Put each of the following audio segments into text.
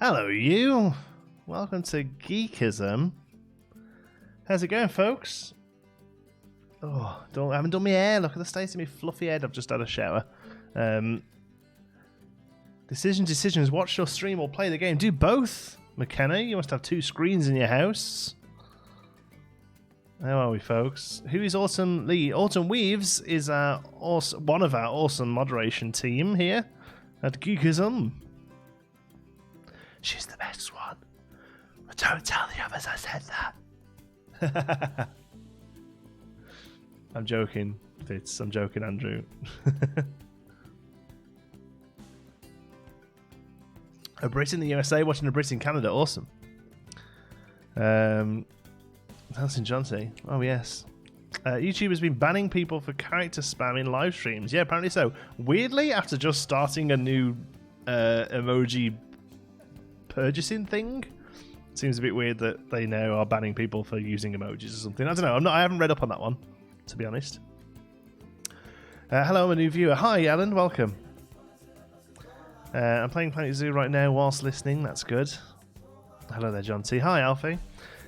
Hello, you. Welcome to Geekism. How's it going, folks? Oh, I haven't done my hair. Look at the state of my fluffy head. I've just had a shower. Decisions. Watch your stream or play the game. Do both. McKenna, you must have 2 screens in your house. How are we, folks? Who is Autumn Lee? Autumn Weaves is one of our awesome moderation team here at Geekism. She's the best one. But don't tell the others I said that. I'm joking, Fitz. I'm joking, Andrew. A Brit in the USA watching a Brit in Canada. Awesome. That's in Jonty. Oh, yes. YouTube has been banning people for character spam in live streams. Yeah, apparently so. Weirdly, after just starting a new emoji purchasing thing, seems a bit weird that they now are banning people for using emojis or something. I don't know. I haven't read up on that one, to be honest. Hello, I'm a new viewer. Hi, Alan. Welcome. I'm playing Planet Zoo right now whilst listening. That's good. Hello there, John T. Hi, Alfie.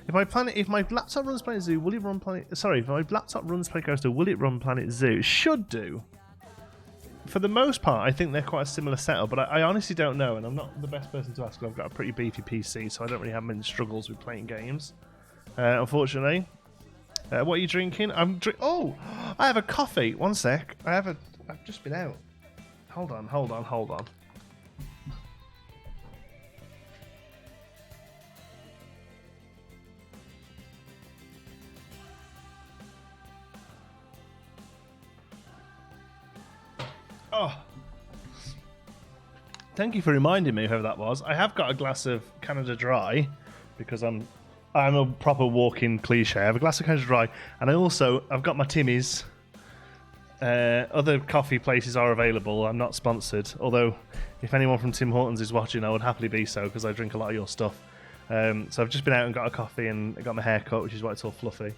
If my laptop runs Planet Zoo, will it run Planet? Sorry, if my laptop runs Planet Coaster, will it run Planet Zoo? It should do. For the most part, I think they're quite a similar setup, but I honestly don't know, and I'm not the best person to ask. I've got a pretty beefy PC, so I don't really have many struggles with playing games, unfortunately. What are you drinking? Oh, I have a coffee. One sec. I've just been out. Hold on. Oh, thank you for reminding me, whoever that was. I have got a glass of Canada Dry because I'm a proper walking cliche. I have a glass of Canada Dry, and I've got my Timmy's. Other coffee places are available. I'm not sponsored, although if anyone from Tim Hortons is watching, I would happily be so because I drink a lot of your stuff. So I've just been out and got a coffee and I got my hair cut, which is why it's all fluffy.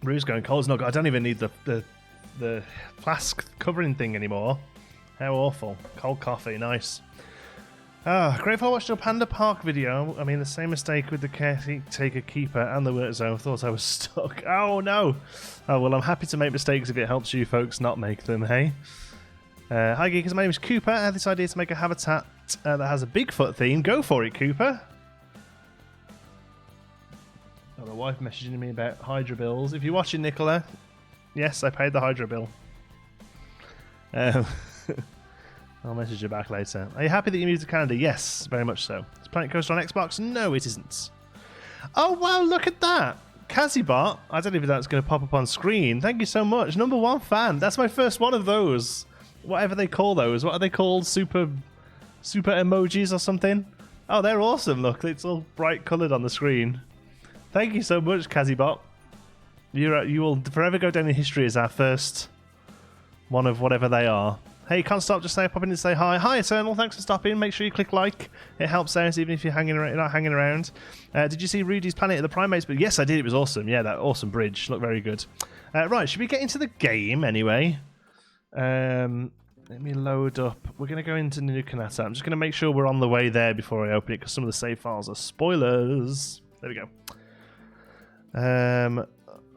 Brew's going cold. It's not good. I don't even need the flask covering thing anymore. How awful. Cold coffee, nice. Grateful I watched your Panda Park video. I mean, the same mistake with the caretaker keeper and the work zone. Thought I was stuck. Oh, no. Oh, well, I'm happy to make mistakes if it helps you folks not make them, hey? Hi, Geekers. My name is Cooper. I had this idea to make a habitat that has a Bigfoot theme. Go for it, Cooper. Oh, my wife messaging me about Hydra bills. If you're watching, Nicola, yes, I paid the Hydra bill. I'll message you back later. Are you happy that you moved to Canada? Yes, very much so. Is Planet Coaster on Xbox? No, it isn't. Oh, wow, look at that. Kazibot. I don't even know if that's going to pop up on screen. Thank you so much. #1 fan. That's my first one of those. Whatever they call those. What are they called? Super emojis or something? Oh, they're awesome. Look, it's all bright coloured on the screen. Thank you so much, Kazibot. You will forever go down in history as our first one of whatever they are. Hey, can't stop, just pop in and say hi. Hi, Eternal, thanks for stopping. Make sure you click like. It helps out even if you're not hanging around. Did you see Rudy's Planet of the Primates? But yes, I did. It was awesome. Yeah, that awesome bridge. Looked very good. Right, should we get into the game anyway? Let me load up. We're going to go into Nuna Kanata. I'm just going to make sure we're on the way there before I open it because some of the save files are spoilers. There we go.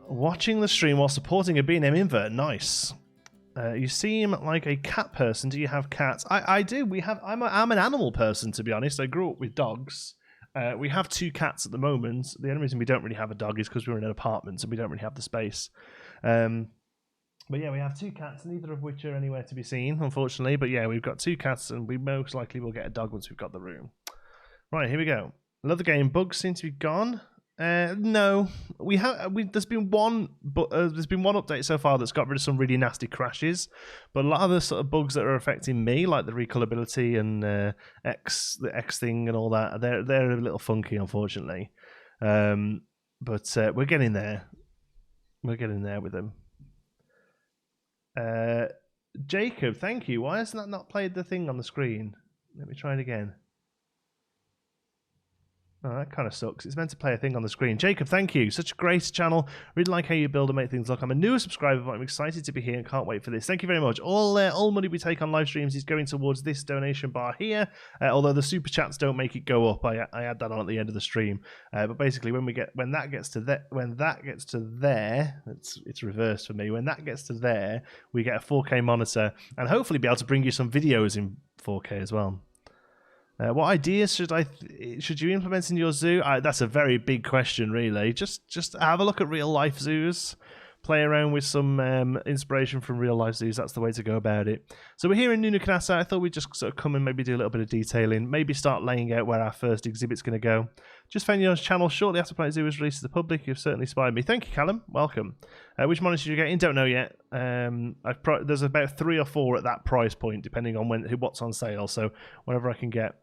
Watching the stream while supporting a B&M invert. Nice. You seem like a cat person. Do you have cats? I do. I'm an animal person, to be honest. I grew up with dogs. We have 2 cats at the moment. The only reason we don't really have a dog is because we're in an apartment and we don't really have the space. But yeah, we have 2 cats, neither of which are anywhere to be seen, unfortunately. But yeah, we've got 2 cats and we most likely will get a dog once we've got the room. Right, here we go. Another game. Bugs seem to be gone. No, there's been one update so far that's got rid of some really nasty crashes, but a lot of the sort of bugs that are affecting me, like the recolorability and the X thing and all that, they're a little funky, unfortunately. But we're getting there. We're getting there with them. Jacob, thank you. Why hasn't that not played the thing on the screen? Let me try it again. Oh, that kind of sucks. It's meant to play a thing on the screen. Jacob, thank you. Such a great channel. Really like how you build and make things look. I'm a newer subscriber, but I'm excited to be here and can't wait for this. Thank you very much. All money we take on live streams is going towards this donation bar here. Although the super chats don't make it go up, I add that on at the end of the stream. But basically, when that gets to there, it's reversed for me. When that gets to there, we get a 4K monitor and hopefully be able to bring you some videos in 4K as well. What ideas should you implement in your zoo? That's a very big question, really. Just have a look at real life zoos, play around with some inspiration from real life zoos. That's the way to go about it. So we're here in Nuna Kanata. I thought we'd just sort of come and maybe do a little bit of detailing, maybe start laying out where our first exhibit's going to go. Just found your channel shortly after Planet Zoo was released to the public. You've certainly inspired me. Thank you, Callum. Welcome. Which monitor you getting? Don't know yet. There's about 3 or 4 at that price point, depending on what's on sale. So whatever I can get.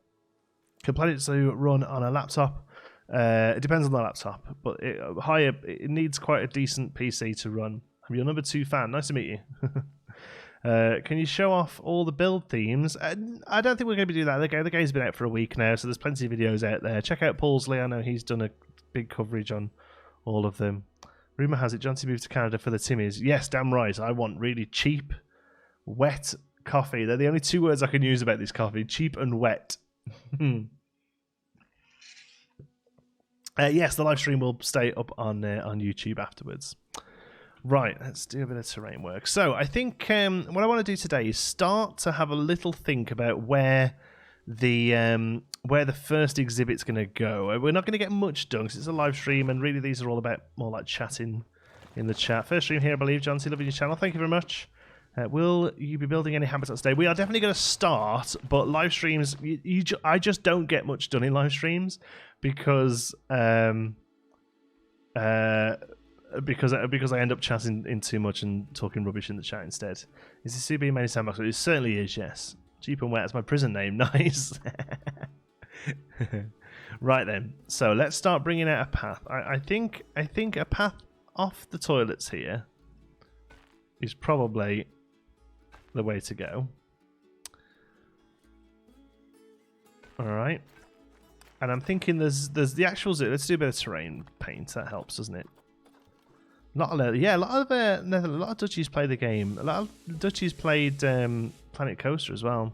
Can Planet Zoo run on a laptop? It depends on the laptop, but it needs quite a decent PC to run. I'm your number 2 fan. Nice to meet you. Can you show off all the build themes? I don't think we're going to do that. The game's been out for a week now, so there's plenty of videos out there. Check out Paulsley. I know he's done a big coverage on all of them. Rumour has it John T moved to Canada for the Timmies. Yes, damn right. I want really cheap, wet coffee. They're the only 2 words I can use about this coffee. Cheap and wet. Yes, the live stream will stay up on YouTube afterwards. Right, let's do a bit of terrain work. So I think what I want to do today is start to have a little think about where the first exhibit's going to go. We're not going to get much done because it's a live stream, and really these are all about more like chatting in the chat. First stream here, I believe. John C, loving your channel. Thank you very much. Will you be building any habitats today? We are definitely going to start, but live streams, I just don't get much done in live streams because I end up chatting in too much and talking rubbish in the chat instead. Is this CB main sandbox? It certainly is, yes. Cheap and wet is my prison name. Nice. Right then. So let's start bringing out a path. I think a path off the toilets here is probably the way to go. All right. And I'm thinking there's the actual zoo. Let's do a bit of terrain paint. That helps, doesn't it? A lot of Dutchies play the game. A lot of Dutchies played Planet Coaster as well.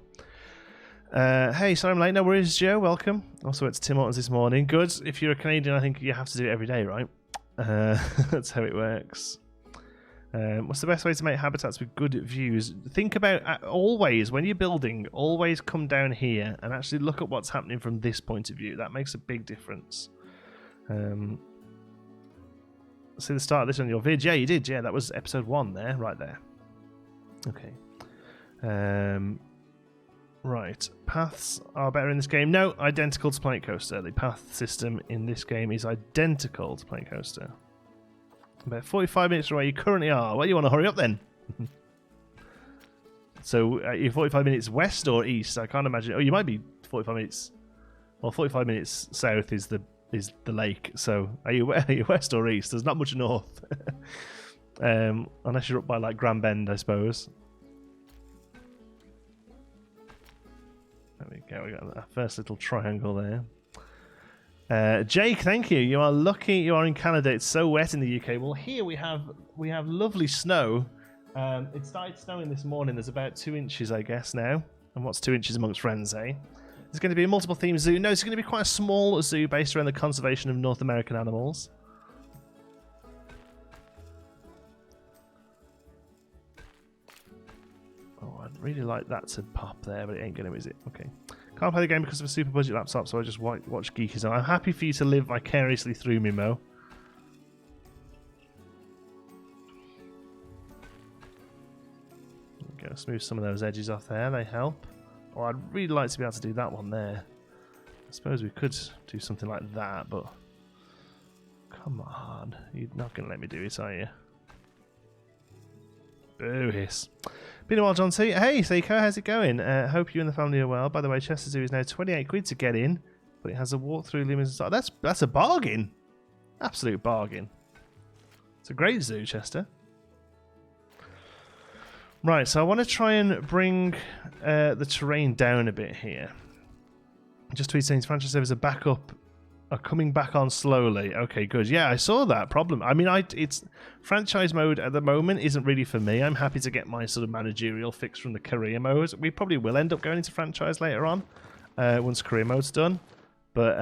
Hey, sorry I'm late. No worries, Joe. Welcome. Also, it's Tim Hortons this morning. Good. If you're a Canadian, I think you have to do it every day, right? That's how it works. What's the best way to make habitats with good views? Think about always, when you're building, always come down here and actually look at what's happening from this point of view. That makes a big difference. See the start of this on your vid? Yeah, you did. Yeah, that was episode 1 there, right there. Okay. Right. Paths are better in this game. No, identical to Planet Coaster. The path system in this game is identical to Planet Coaster. About 45 minutes from where you currently are. Well, you want to hurry up then? So, you're 45 minutes west or east? I can't imagine. Oh, you might be 45 minutes. Well, 45 minutes south is the lake. So, are you west or east? There's not much north. Unless you're up by like Grand Bend, I suppose. There we go. We got that first little triangle there. Jake, thank you. You are lucky you are in Canada. It's so wet in the UK. Well, here we have lovely snow. It started snowing this morning. There's about 2 inches, I guess, now. And what's 2 inches amongst friends, eh? There's going to be a multiple theme zoo. No, it's going to be quite a small zoo based around the conservation of North American animals. Oh, I'd really like that to pop there, but it ain't going to, is it? Okay. Can't play the game because of a super budget laptop, so I just watch Geekies. I'm happy for you to live vicariously through me, Mo. Go smooth some of those edges off there, they help. Oh, I'd really like to be able to do that one there. I suppose we could do something like that, but come on. You're not going to let me do it, are you? Boo hiss. Been a while, John T. Hey, Seiko, how's it going? Hope you and the family are well. By the way, Chester Zoo is now 28 quid to get in, but it has a walk-through limited stock. That's a bargain. Absolute bargain. It's a great zoo, Chester. Right, so I want to try and bring the terrain down a bit here. Just tweet saying franchise servers are back up are coming back on slowly. Okay, good. Yeah, I saw that problem. I mean, it's franchise mode at the moment isn't really for me. I'm happy to get my sort of managerial fix from the career mode. We probably will end up going into franchise later on once career mode's done. But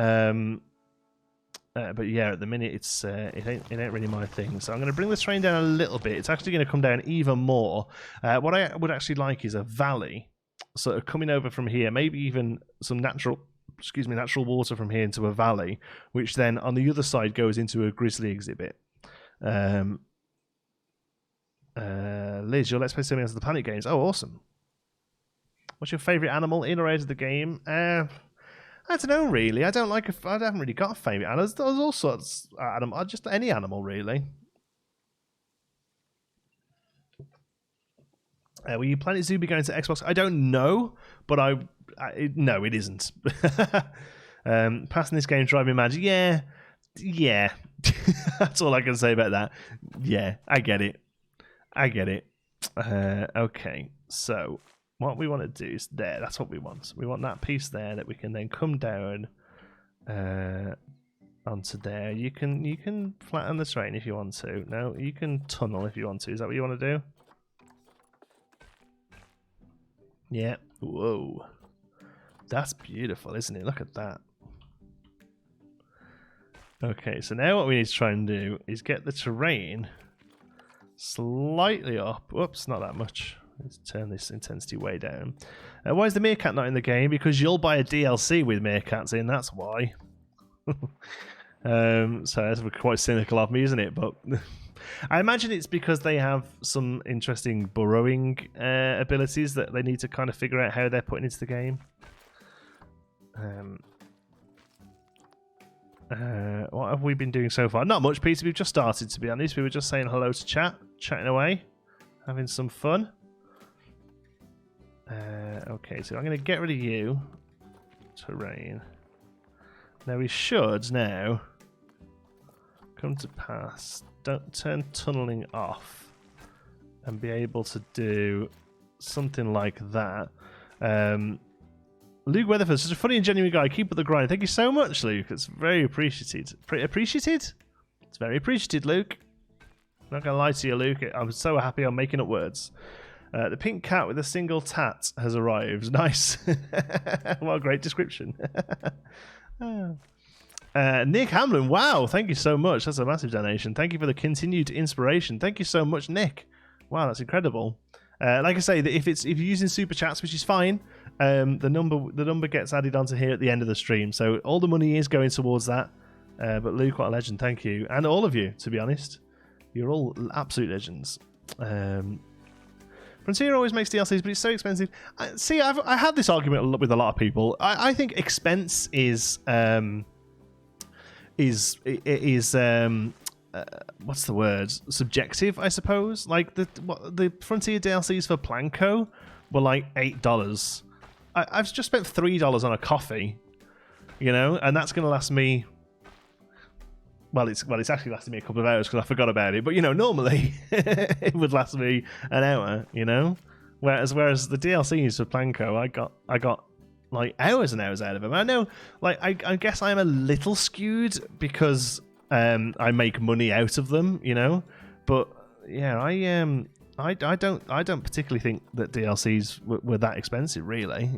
yeah, at the minute it ain't really my thing. So I'm going to bring this train down a little bit. It's actually going to come down even more. What I would actually like is a valley, sort of coming over from here, maybe even some natural water from here into a valley, which then on the other side goes into a grizzly exhibit. Liz, your Let's Play Similar to the Planet games. Oh, awesome. What's your favourite animal in or out of the game? I don't know, really. I haven't really got a favourite animal. There's all sorts of animal, just any animal, really. Will you Planet Zoo be going to Xbox? I don't know, but no, it isn't. Passing this game drive me mad. Yeah. That's all I can say about that. Yeah, I get it. Okay, so what we want to do is there. That's what we want. We want that piece there that we can then come down onto there. You can flatten the train if you want to. No, you can tunnel if you want to. Is that what you want to do? Yeah. Whoa. That's beautiful, isn't it? Look at that. Okay, so now what we need to try and do is get the terrain slightly up. Whoops, not that much. Let's turn this intensity way down. Why is the meerkat not in the game? Because you'll buy a DLC with meerkats in, that's why. So that's quite cynical of me, isn't it? But I imagine it's because they have some interesting burrowing abilities that they need to kind of figure out how they're putting into the game. What have we been doing so far? Not much, Peter. We've just started, to be honest. We were just saying hello to chatting away, having some fun. Okay, so I'm going to get rid of you. Terrain. Now we should now come to pass. Don't turn tunneling off and be able to do something like that. Luke Weatherford, such a funny and genuine guy. Keep up the grind. Thank you so much, Luke. It's very appreciated. Appreciated? It's very appreciated, Luke. I'm not going to lie to you, Luke. I'm so happy I'm making up words. The pink cat with a single tat has arrived. Nice. What a great description. Nick Hamlin, wow. Thank you so much. That's a massive donation. Thank you for the continued inspiration. Thank you so much, Nick. Wow, that's incredible. Like I say, if you're using super chats, which is fine, the number gets added onto here at the end of the stream. So all the money is going towards that. But Luke, what a legend! Thank you, and all of you. To be honest, you're all absolute legends. Frontier always makes DLCs, but it's so expensive. See, I had this argument with a lot of people. I think expense is what's the word? Subjective, I suppose. Like the Frontier DLCs for Planco were like $8. I've just spent $3 on a coffee, and that's going to last me. Well, it's actually lasted me a couple of hours because I forgot about it. But normally it would last me an hour. Whereas the DLCs for Planco, I got like hours and hours out of them. I know, like I guess I'm a little skewed because I make money out of them, But yeah, I don't particularly think that DLCs were that expensive, really,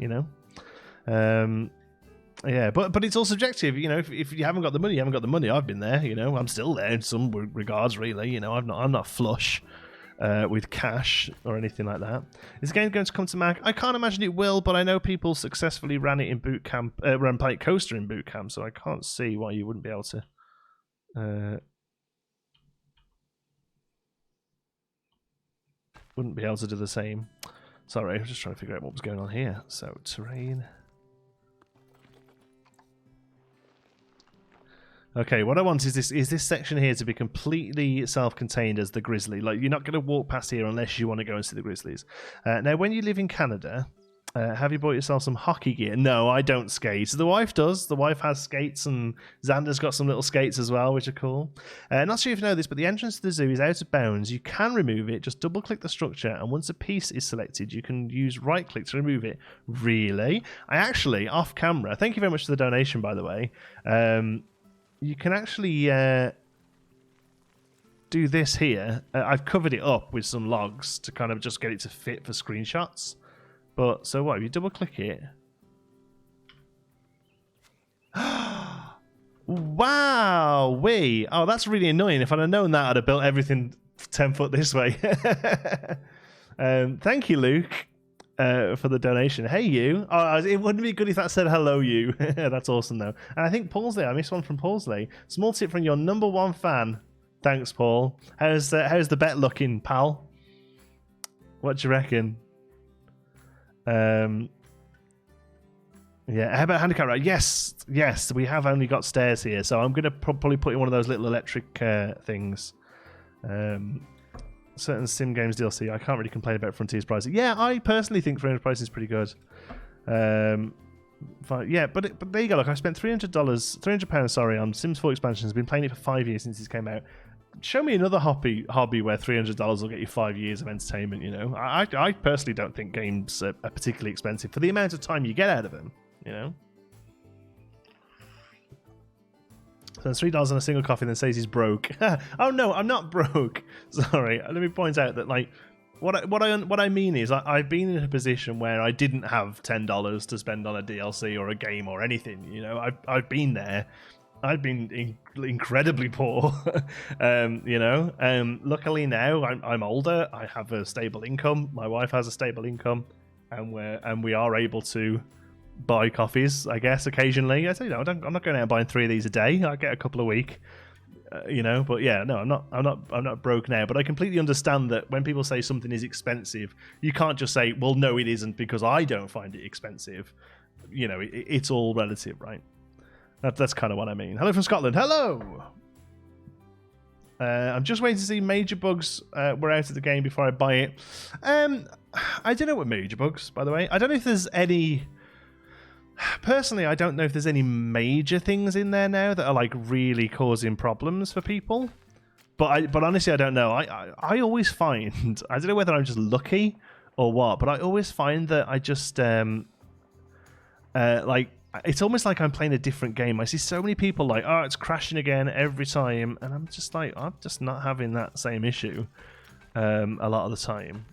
Yeah, but it's all subjective, If you haven't got the money, you haven't got the money. I've been there, I'm still there in some regards, really. I'm not flush with cash or anything like that. Is the game going to come to Mac? I can't imagine it will, but I know people successfully ran it in boot camp, ran Planet Coaster in boot camp, so I can't see why you wouldn't be able to. Wouldn't be able to do the same. Sorry, I was just trying to figure out what was going on here. So, terrain. Okay, what I want is this section here to be completely self-contained as the grizzly. Like, you're not going to walk past here unless you want to go and see the grizzlies. Now, when you live in Canada, have you bought yourself some hockey gear? No, I don't skate. The wife does. The wife has skates, and Xander's got some little skates as well, which are cool. Not sure if you know this, but the entrance to the zoo is out of bounds. You can remove it. Just double-click the structure, and once a piece is selected, you can use right-click to remove it. Really? I actually, off-camera, thank you very much for the donation, by the way. you can actually do this here. I've covered it up with some logs to kind of just get it to fit for screenshots. But so what? If you double click it. Wow, oh, that's really annoying. If I'd have known that, I'd have built everything 10 foot this way. Thank you, Luke, for the donation. Hey, you. Oh, it wouldn't be good if that said hello, you. That's awesome, though. And I think Paulsley, I missed one from Paulsley. Small tip from your #1 fan. Thanks, Paul. How's the bet looking, pal? What do you reckon? Yeah, how about handicap ride? Yes, we have only got stairs here, so I'm going to probably put in one of those little electric things. Certain sim games DLC, I can't really complain about Frontier's pricing. Yeah, I personally think Frontier's pricing is pretty good. Yeah, but there you go. Look, I spent £300, sorry, on Sims 4 expansions. Been playing it for 5 years since it came out. Show me another hobby where $300 will get you 5 years of entertainment. You know, I personally don't think games are particularly expensive for the amount of time you get out of them. You know, so $3 on a single coffee, then says he's broke. Oh no, I'm not broke. Sorry, let me point out that like what I mean is I've been in a position where I didn't have $10 to spend on a DLC or a game or anything. You know, I've been there. I've been incredibly poor. You know, luckily now I'm older. I have a stable income. My wife has a stable income, and we are able to buy coffees, I guess, occasionally. I'm not going out and buying 3 of these a day. I get a couple a week, you know. But yeah, no, I'm not broke now. But I completely understand that when people say something is expensive, you can't just say, well, no, it isn't because I don't find it expensive. You know, it's all relative, right? That's kind of what I mean. Hello from Scotland. Hello. I'm just waiting to see major bugs were out of the game before I buy it. I don't know what major bugs, by the way. I don't know if there's any. Personally, I don't know if there's any major things in there now that are like really causing problems for people. But honestly, I don't know. I always find, I don't know whether I'm just lucky or what, but I always find that I just like it's almost like I'm playing a different game. I see so many people like, oh, it's crashing again every time, and I'm just like, I'm just not having that same issue a lot of the time.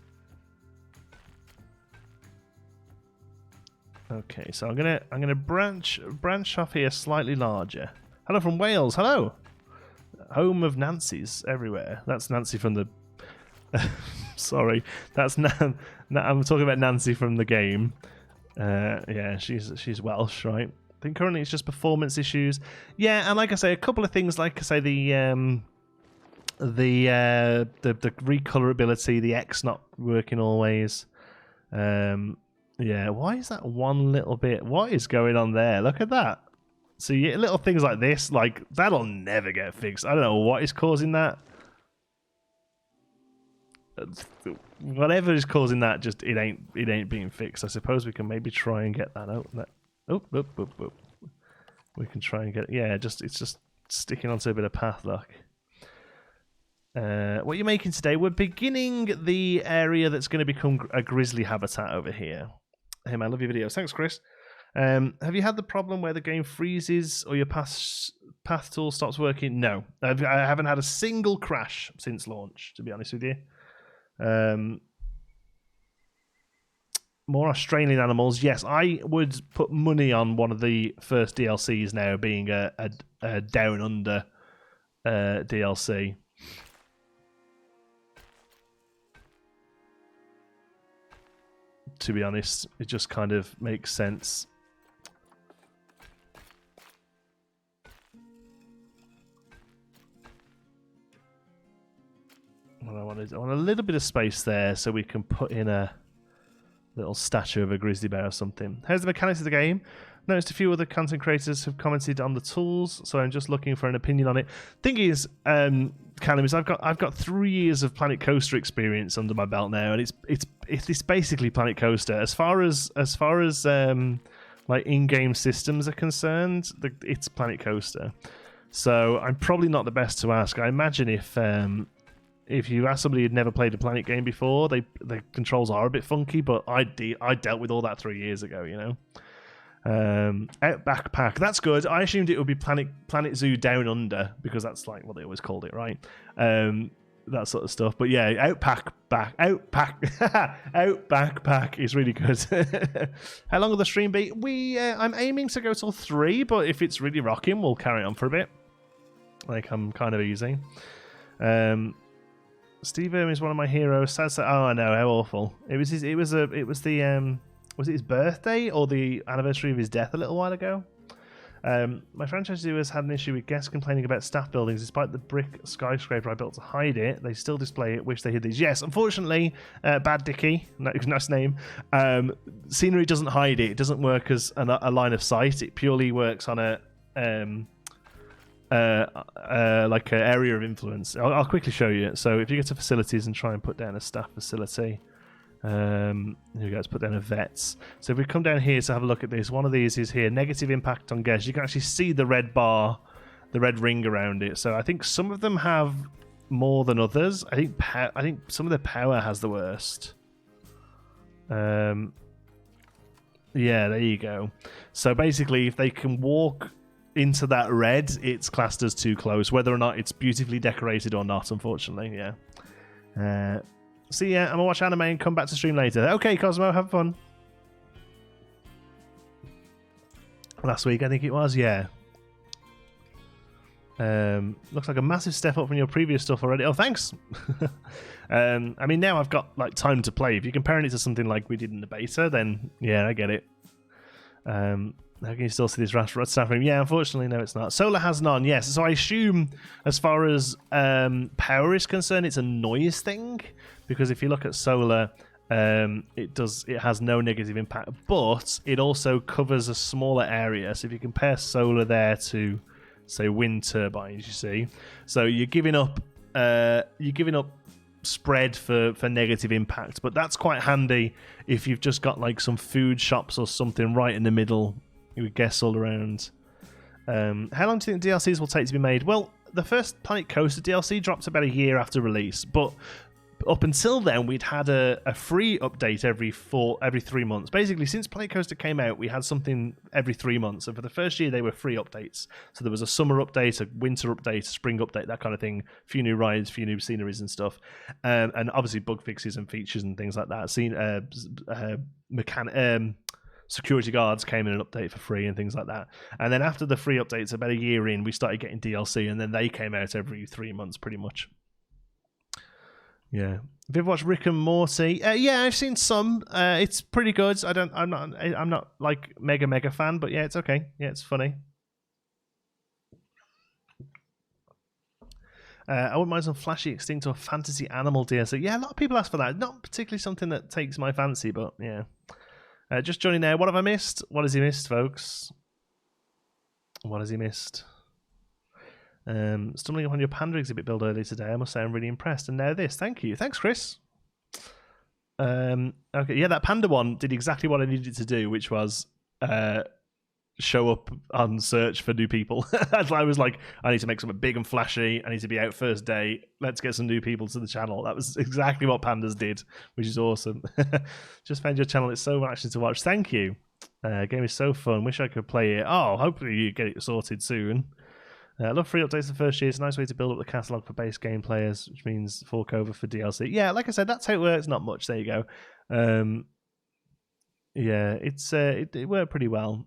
Okay, so I'm gonna branch off here slightly larger. Hello from Wales. Hello, home of Nancy's everywhere. That's Nancy from the. Sorry, that's I'm talking about Nancy from the game. Yeah, she's Welsh, right? I think currently it's just performance issues. Yeah, and like I say, a couple of things. Like I say, the recolorability, the X not working always. Yeah, why is that one little bit? What is going on there? Look at that. So little things like this, like that'll never get fixed. I don't know what is causing that. Whatever is causing that, just it ain't being fixed. I suppose we can maybe try and get that out. We can try and get it. Yeah, it's just sticking onto a bit of path luck. What are you making today? We're beginning the area that's going to become a grizzly habitat over here. Hey man, I love your videos. Thanks, Chris. Have you had the problem where the game freezes or your path tool stops working? No, I haven't had a single crash since launch, to be honest with you. More Australian animals. Yes, I would put money on one of the first DLCs now being a Down Under DLC. To be honest, it just kind of makes sense. What I want a little bit of space there so we can put in a little statue of a grizzly bear or something. How's the mechanics of the game? Noticed a few other content creators have commented on the tools, so I'm just looking for an opinion on it. Thing is, Callum, is I've got 3 years of Planet Coaster experience under my belt now, and it's basically Planet Coaster as far as like in-game systems are concerned. It's Planet Coaster, so I'm probably not the best to ask. I imagine if you ask somebody who'd never played a Planet game before, the controls are a bit funky, but I dealt with all that 3 years ago, you know. Outback Pack. That's good. I assumed it would be Planet Zoo Down Under because that's like what they always called it, right? That sort of stuff. But yeah, Outback Pack is really good. How long will the stream be? I'm aiming to go till 3, but if it's really rocking, we'll carry on for a bit. Like I'm kind of easy. Steve Irwin is one of my heroes. Oh, I know, how awful. Was it his birthday or the anniversary of his death a little while ago? My franchise viewers had an issue with guests complaining about staff buildings. Despite the brick skyscraper I built to hide it, they still display it. Wish they hid these. Yes, unfortunately, Bad Dickie, nice name. Scenery doesn't hide it. It doesn't work as a line of sight. It purely works on a like an area of influence. I'll quickly show you. So if you go to facilities and try and put down a staff facility. Here we go, let's put down a vets. So if we come down here to have a look at this, one of these is here, negative impact on guests. You can actually see the red bar, the red ring around it. So I think some of them have more than others. I think some of the power has the worst. Yeah, there you go. So basically, if they can walk into that red, it's classed as too close, whether or not it's beautifully decorated or not, unfortunately. Yeah. See ya, I'm gonna watch anime and come back to stream later. Okay, Cosmo, have fun. Last week, I think it was, yeah. Looks like a massive step up from your previous stuff already. Oh, thanks. I mean, now I've got like time to play. If you're comparing it to something like we did in the beta, then yeah, I get it. How can you still see this red staff room? Yeah, unfortunately, no, it's not. Solar has none, yes. So I assume, as far as power is concerned, it's a noise thing. Because if you look at solar, it has no negative impact, but it also covers a smaller area. So if you compare solar there to, say, wind turbines, you see, so you're giving up spread for negative impact. But that's quite handy if you've just got like some food shops or something right in the middle. You would guess all around. How long do you think DLCs will take to be made? Well, the first Planet Coaster DLC dropped about a year after release, but up until then, we'd had a free update every 3 months. Basically, since Planet Coaster came out, we had something every 3 months. And for the first year, they were free updates. So there was a summer update, a winter update, a spring update, that kind of thing. A few new rides, a few new sceneries and stuff. And obviously bug fixes and features and things like that. Security guards came in an update for free and things like that. And then after the free updates, about a year in, we started getting DLC. And then they came out every 3 months pretty much. Yeah. Have you ever watched Rick and Morty? Yeah, I've seen some. It's pretty good. I'm not like mega fan, but yeah, it's okay. Yeah, it's funny. I wouldn't mind some flashy extinct or fantasy animal DLC. Yeah, a lot of people ask for that. Not particularly something that takes my fancy, but yeah. Just joining now. What have I missed? What has he missed, folks? What has he missed? Stumbling upon your Panda exhibit build earlier today, I must say I'm really impressed. And now this. Thank you. Thanks, Chris. Okay, yeah, that Panda one did exactly what I needed to do, which was show up on search for new people. I was like, I need to make something big and flashy. I need to be out first day. Let's get some new people to the channel. That was exactly what Pandas did, which is awesome. Just found your channel. It's so much to watch. Thank you. Game is so fun. Wish I could play it. Oh, hopefully you get it sorted soon. I love free updates the first year. It's a nice way to build up the catalogue for base game players, which means fork over for DLC. Yeah, like I said, that's how it works. Not much. There you go. Yeah, it worked pretty well.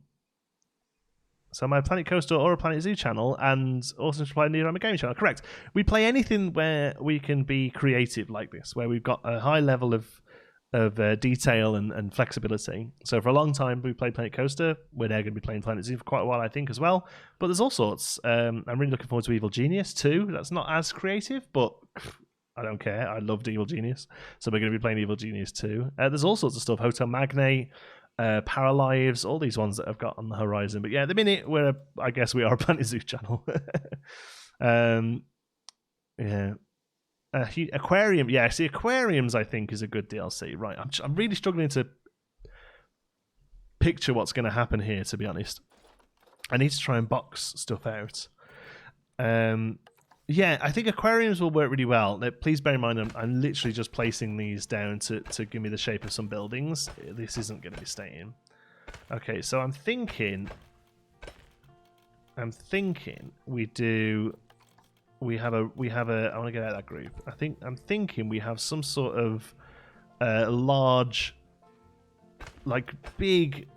So my Planet Coaster or a Planet Zoo channel, and also play Nuna Gaming channel. Correct. We play anything where we can be creative like this, where we've got a high level of detail and flexibility. So for a long time we played Planet Coaster. We're now going to be playing Planet Zoo for quite a while, I think, as well. But there's all sorts. I'm really looking forward to Evil Genius too. That's not as creative, but I don't care. I loved Evil Genius, so we're going to be playing Evil Genius too. There's all sorts of stuff. Hotel Magnate, Paralives, all these ones that I've got on the horizon. But yeah, at the minute I guess we are a Planet Zoo channel. Yeah. Aquarium, yeah. See, aquariums, I think, is a good DLC. Right, I'm really struggling to picture what's going to happen here. To be honest, I need to try and box stuff out. Yeah, I think aquariums will work really well. Now, please bear in mind, I'm literally just placing these down to give me the shape of some buildings. This isn't going to be staying. Okay, so I'm thinking we do. We have a. I want to get out of that group. I'm thinking we have some sort of large, like big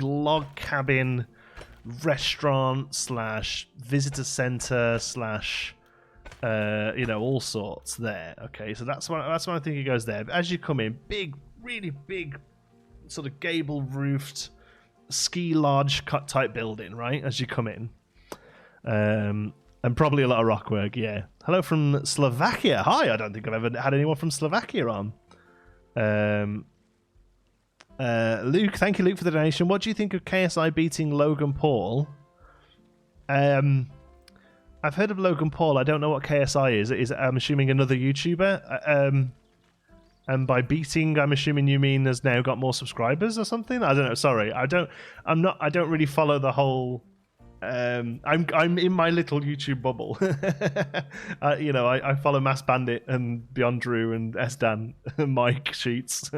log cabin restaurant / visitor center / all sorts there. Okay, so that's what I think it goes there. But as you come in, really big, sort of gable roofed ski lodge cut type building, right? As you come in, and probably a lot of rock work. Yeah. Hello from Slovakia. Hi. I don't think I've ever had anyone from Slovakia on. Luke, thank you, Luke, for the donation. What do you think of KSI beating Logan Paul? I've heard of Logan Paul. I don't know what KSI is. I'm assuming another YouTuber. And by beating, I'm assuming you mean has now got more subscribers or something. I don't know. Sorry, I don't really follow the whole. I'm in my little YouTube bubble. I follow Mass Bandit and Beyond Drew and SDan and Mike Sheets.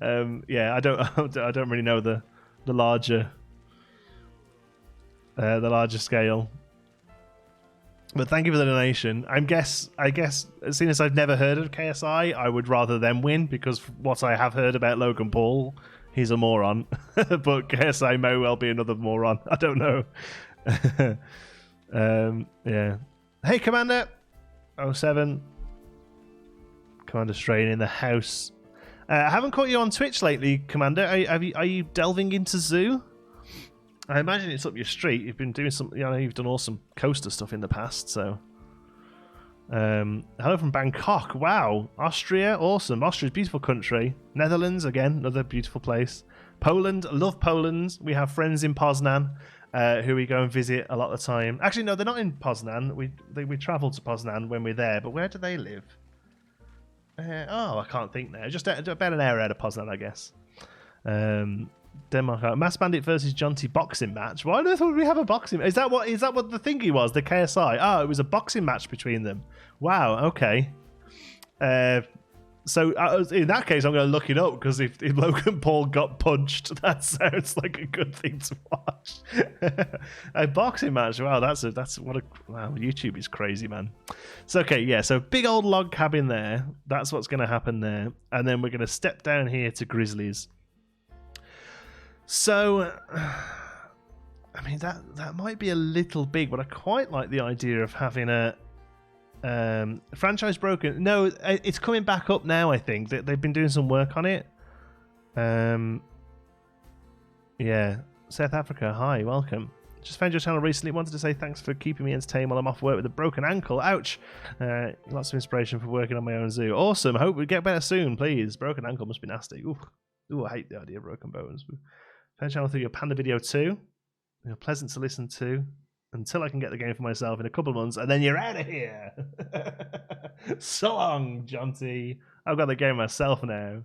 I don't really know the larger scale. But thank you for the donation. I guess, as soon as I've never heard of KSI, I would rather them win, because what I have heard about Logan Paul, he's a moron. But KSI may well be another moron. I don't know. Yeah. Hey, Commander 07. Commander Strain in the house. I haven't caught you on Twitch lately, Commander. Are you delving into Zoo? I imagine it's up your street. You've been doing some. You've done awesome coaster stuff in the past. So, hello from Bangkok. Wow, Austria, awesome. Austria's a beautiful country. Netherlands, again, another beautiful place. Poland, love Poland. We have friends in Poznan, who we go and visit a lot of the time. Actually, no, they're not in Poznan. We travel to Poznan when we're there. But where do they live? I can't think now. Just about an hour out of Poznan, I guess. Denmark. Mass Bandit versus Jonty boxing match. Why on earth would we have a boxing? Is that what the thingy was? The KSI. Oh, it was a boxing match between them. Wow. Okay. So in that case, I'm going to look it up, because if Logan Paul got punched, that sounds like a good thing to watch. A boxing match. Wow, wow. YouTube is crazy, man. So okay, yeah. So big old log cabin there. That's what's going to happen there, and then we're going to step down here to Grizzlies. So, I mean, that might be a little big, but I quite like the idea of having a franchise broken. No, it's coming back up now, I think. They've been doing some work on it. Yeah. South Africa, hi, welcome. Just found your channel recently. Wanted to say thanks for keeping me entertained while I'm off work with a broken ankle. Ouch. Lots of inspiration for working on my own zoo. Awesome. Hope we get better soon, please. Broken ankle must be nasty. Ooh, I hate the idea of broken bones. Found channel through your Panda video too. You're pleasant to listen to until I can get the game for myself in a couple of months, and then you're out of here. So long, Jonty. I've got the game myself now.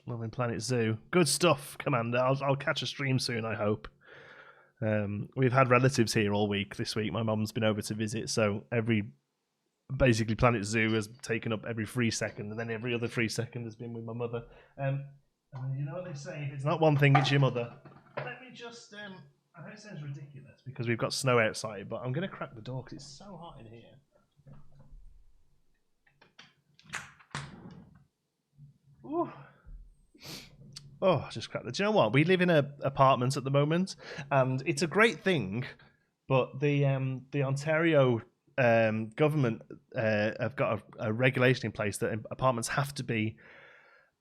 Loving Planet Zoo. Good stuff, Commander. I'll catch a stream soon, I hope. We've had relatives here all week this week. My mum's been over to visit, so basically Planet Zoo has taken up every 3 seconds, and then every other 3 seconds has been with my mother. You know what they say, if it's not one thing, it's your mother. Let me just, I know it sounds ridiculous because we've got snow outside, but I'm going to crack the door because it's so hot in here. Ooh. Oh, just cracked the. Do you know what? We live in an apartment at the moment, and it's a great thing, but the Ontario government have got a regulation in place that apartments have to be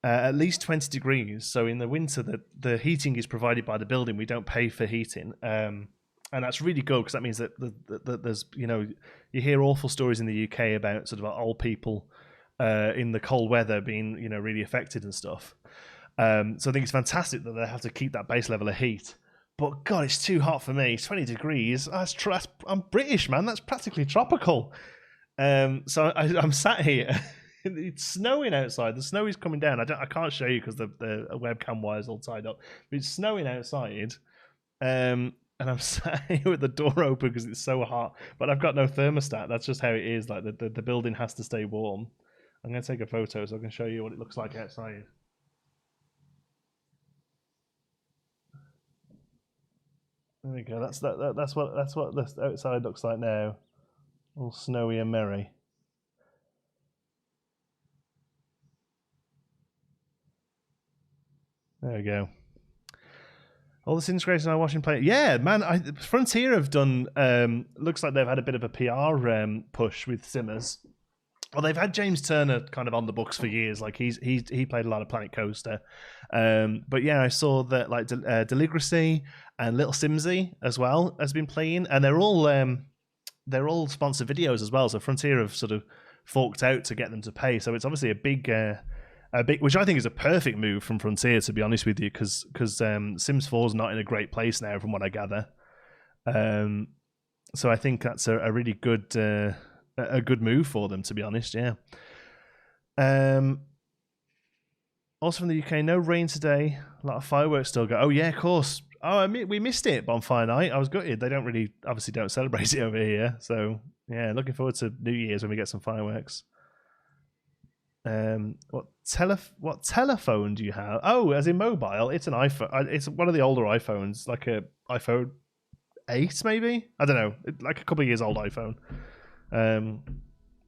at least 20 degrees. So in the winter, the heating is provided by the building. We don't pay for heating, and that's really good because that means that there's you hear awful stories in the UK about sort of old people in the cold weather being really affected and stuff. So I think it's fantastic that they have to keep that base level of heat. But God, it's too hot for me. 20 degrees. I'm British, man. That's practically tropical. So I'm sat here. It's snowing outside. The snow is coming down. I can't show you because the webcam wire is all tied up. But it's snowing outside. And and I'm sat here with the door open because it's so hot. But I've got no thermostat. That's just how it is. Like the building has to stay warm. I'm going to take a photo so I can show you what it looks like outside. There we go. That's what the outside looks like now. All snowy and merry. There we go. All this integration on watching play. Yeah, man. Frontier have done. Looks like they've had a bit of a PR push with Simmers. Well, they've had James Turner kind of on the books for years. Like he played a lot of Planet Coaster. But yeah, I saw that like Deligracy and Little Simsy as well has been playing, and they're all sponsored videos as well. So Frontier have sort of forked out to get them to pay. So it's obviously a big, which I think is a perfect move from Frontier, to be honest with you, because Sims 4 is not in a great place now, from what I gather. So I think that's a really good move for them, to be honest. Yeah. Also from the UK, no rain today. A lot of fireworks still go. Oh yeah, of course. Oh, we missed it, Bonfire Night. I was gutted. They obviously don't celebrate it over here. So yeah, looking forward to New Year's when we get some fireworks. What telephone do you have? Oh, as in mobile. It's an iPhone. It's one of the older iPhones, like a iPhone 8 maybe. I don't know, like a couple of years old iPhone.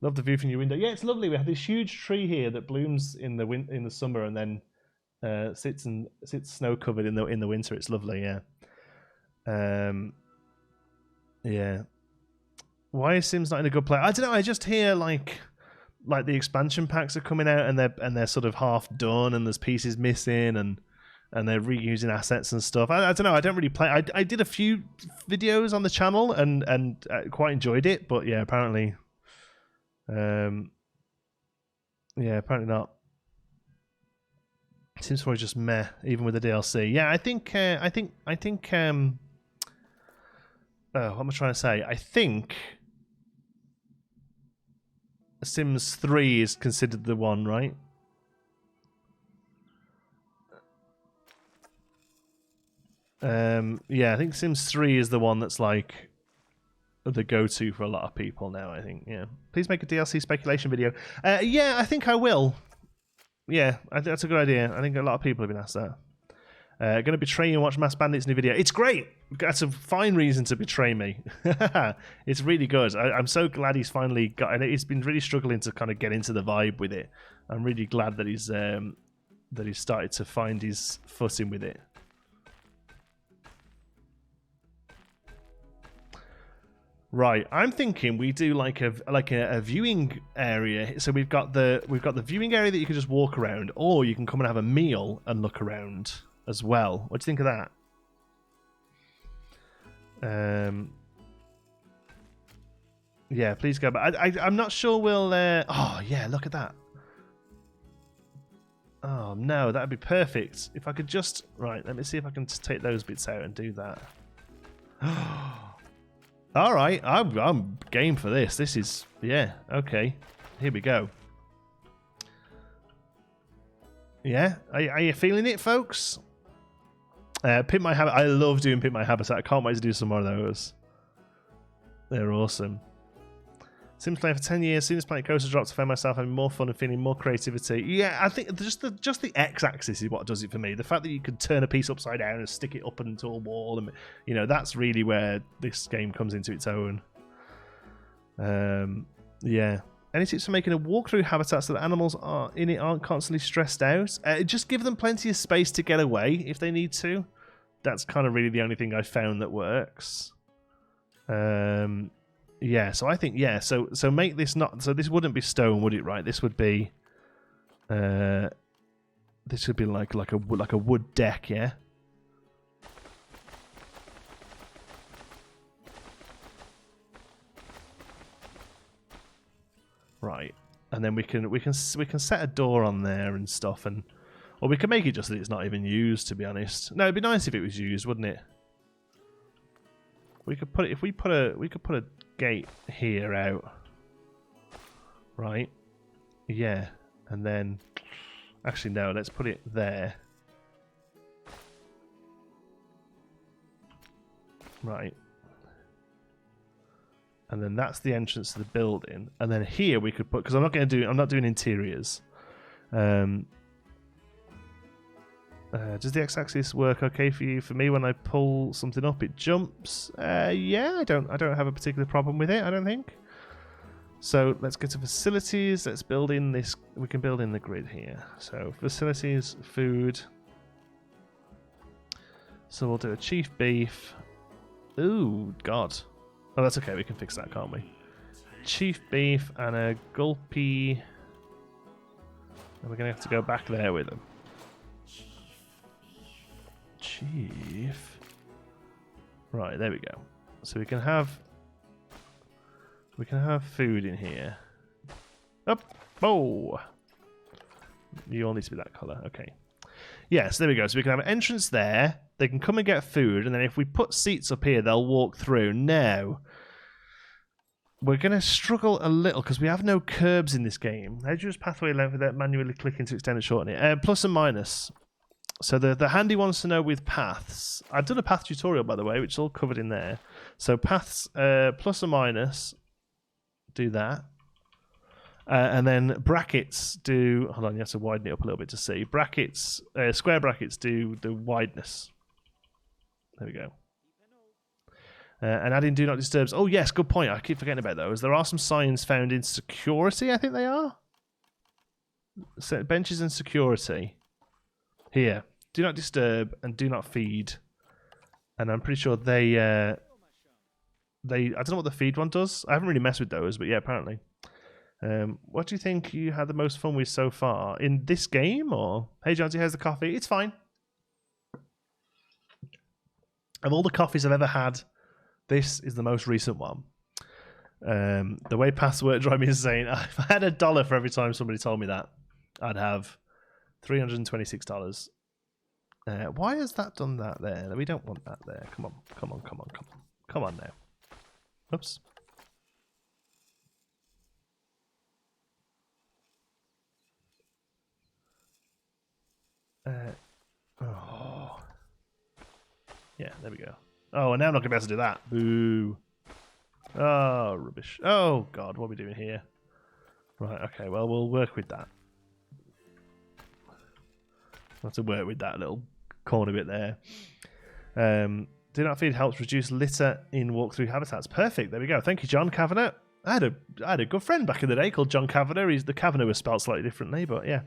Love the view from your window. Yeah, it's lovely. We have this huge tree here that blooms in the summer and then sits snow covered in the winter. It's lovely. Yeah. Yeah. Why is Sims not in a good place? I don't know. I just hear like the expansion packs are coming out and they're sort of half done and there's pieces missing and they're reusing assets and stuff. I don't know. I don't really play. I did a few videos on the channel and quite enjoyed it, but yeah, apparently, apparently not. Sims 4 is just meh, even with the DLC. Yeah, I think. What am I trying to say? I think Sims 3 is considered the one, right? Yeah, I think Sims 3 is the one that's like the go-to for a lot of people now, I think. Yeah. Please make a DLC speculation video. Yeah, I think I will. Yeah, that's a good idea. I think a lot of people have been asked that. Going to betray you and watch Mass Bandit's new video. It's great. That's a fine reason to betray me. It's really good. I'm so glad he's finally got, and he's been really struggling to kind of get into the vibe with it. I'm really glad that he's started to find his footing with it. Right, I'm thinking we do like a viewing area. So we've got the viewing area that you can just walk around, or you can come and have a meal and look around as well. What do you think of that? Yeah, please go. But I'm not sure we'll. Oh yeah, look at that. Oh no, that'd be perfect if I could just. Right, let me see if I can just take those bits out and do that. All right, I'm game for this. This is, yeah, okay. Here we go. Yeah, are you feeling it, folks? Pimp My Habitat. I love doing Pimp My Habitat. I can't wait to do some more of those. They're awesome. Sims playing for 10 years. Sims Planet Coaster dropped. I found myself having more fun and feeling more creativity. Yeah, I think just the X-axis is what does it for me. The fact that you could turn a piece upside down and stick it up into a wall, and that's really where this game comes into its own. Yeah. Any tips for making a walkthrough habitat so that animals aren't constantly stressed out? Just give them plenty of space to get away if they need to. That's kind of really the only thing I found that works. Yeah, so I think so make this not, so this wouldn't be stone, would it? Right, this would be like a wood deck, yeah. Right, and then we can set a door on there and stuff, or we can make it just that it's not even used. To be honest, no, it'd be nice if it was used, wouldn't it? We could put it, we could put a gate here out, right? Yeah, and then actually no, let's put it there. Right. And then that's the entrance to the building. And then here we could put, because I'm not doing interiors. Does the x-axis work okay for you? For me, when I pull something up, it jumps. Yeah, I don't have a particular problem with it, I don't think. So let's go to facilities. Let's build in this. We can build in the grid here. So facilities, food. So we'll do a chief beef. Ooh, God. Oh, that's okay. We can fix that, can't we? Chief beef and a gulpy. And we're going to have to go back there with them. Chief. Right, there we go. So we can have food in here. Up. Oh. You all need to be that colour. Okay. Yes, there we go. So we can have an entrance there. They can come and get food, and then if we put seats up here, they'll walk through. Now, we're going to struggle a little because we have no curbs in this game. How do you use pathway length without manually clicking to extend and shorten it? Plus and minus. So the handy ones to know with paths. I've done a path tutorial, by the way, which is all covered in there. So paths, plus or minus, do that. And then brackets do... Hold on, you have to widen it up a little bit to see. Brackets, square brackets do the wideness. There we go. And adding do not disturbs. Oh, yes, good point. I keep forgetting about those. There are some signs found in security, I think they are. So benches and security. Here. Do not disturb and do not feed. And I'm pretty sure they I don't know what the feed one does. I haven't really messed with those, but yeah, apparently. What do you think you had the most fun with so far? In this game, or... Hey, Jonesy, how's the coffee? It's fine. Of all the coffees I've ever had, this is the most recent one. The way paths work drive me insane. If I had $1 for every time somebody told me that, I'd have $326. Why has that done that there? We don't want that there. Come on, come on, come on, come on. Come on now. Oops. Oh. Yeah, there we go. Oh, and now I'm not going to be able to do that. Boo. Oh, rubbish. Oh, God, what are we doing here? Right, okay, well, we'll work with that. We'll have to work with that little corner bit there. Do not feed helps reduce litter in walkthrough habitats. Perfect, there we go. Thank you, John Kavanagh. I had a good friend back in the day called John Kavanagh. The Kavanagh was spelled slightly differently, but yeah.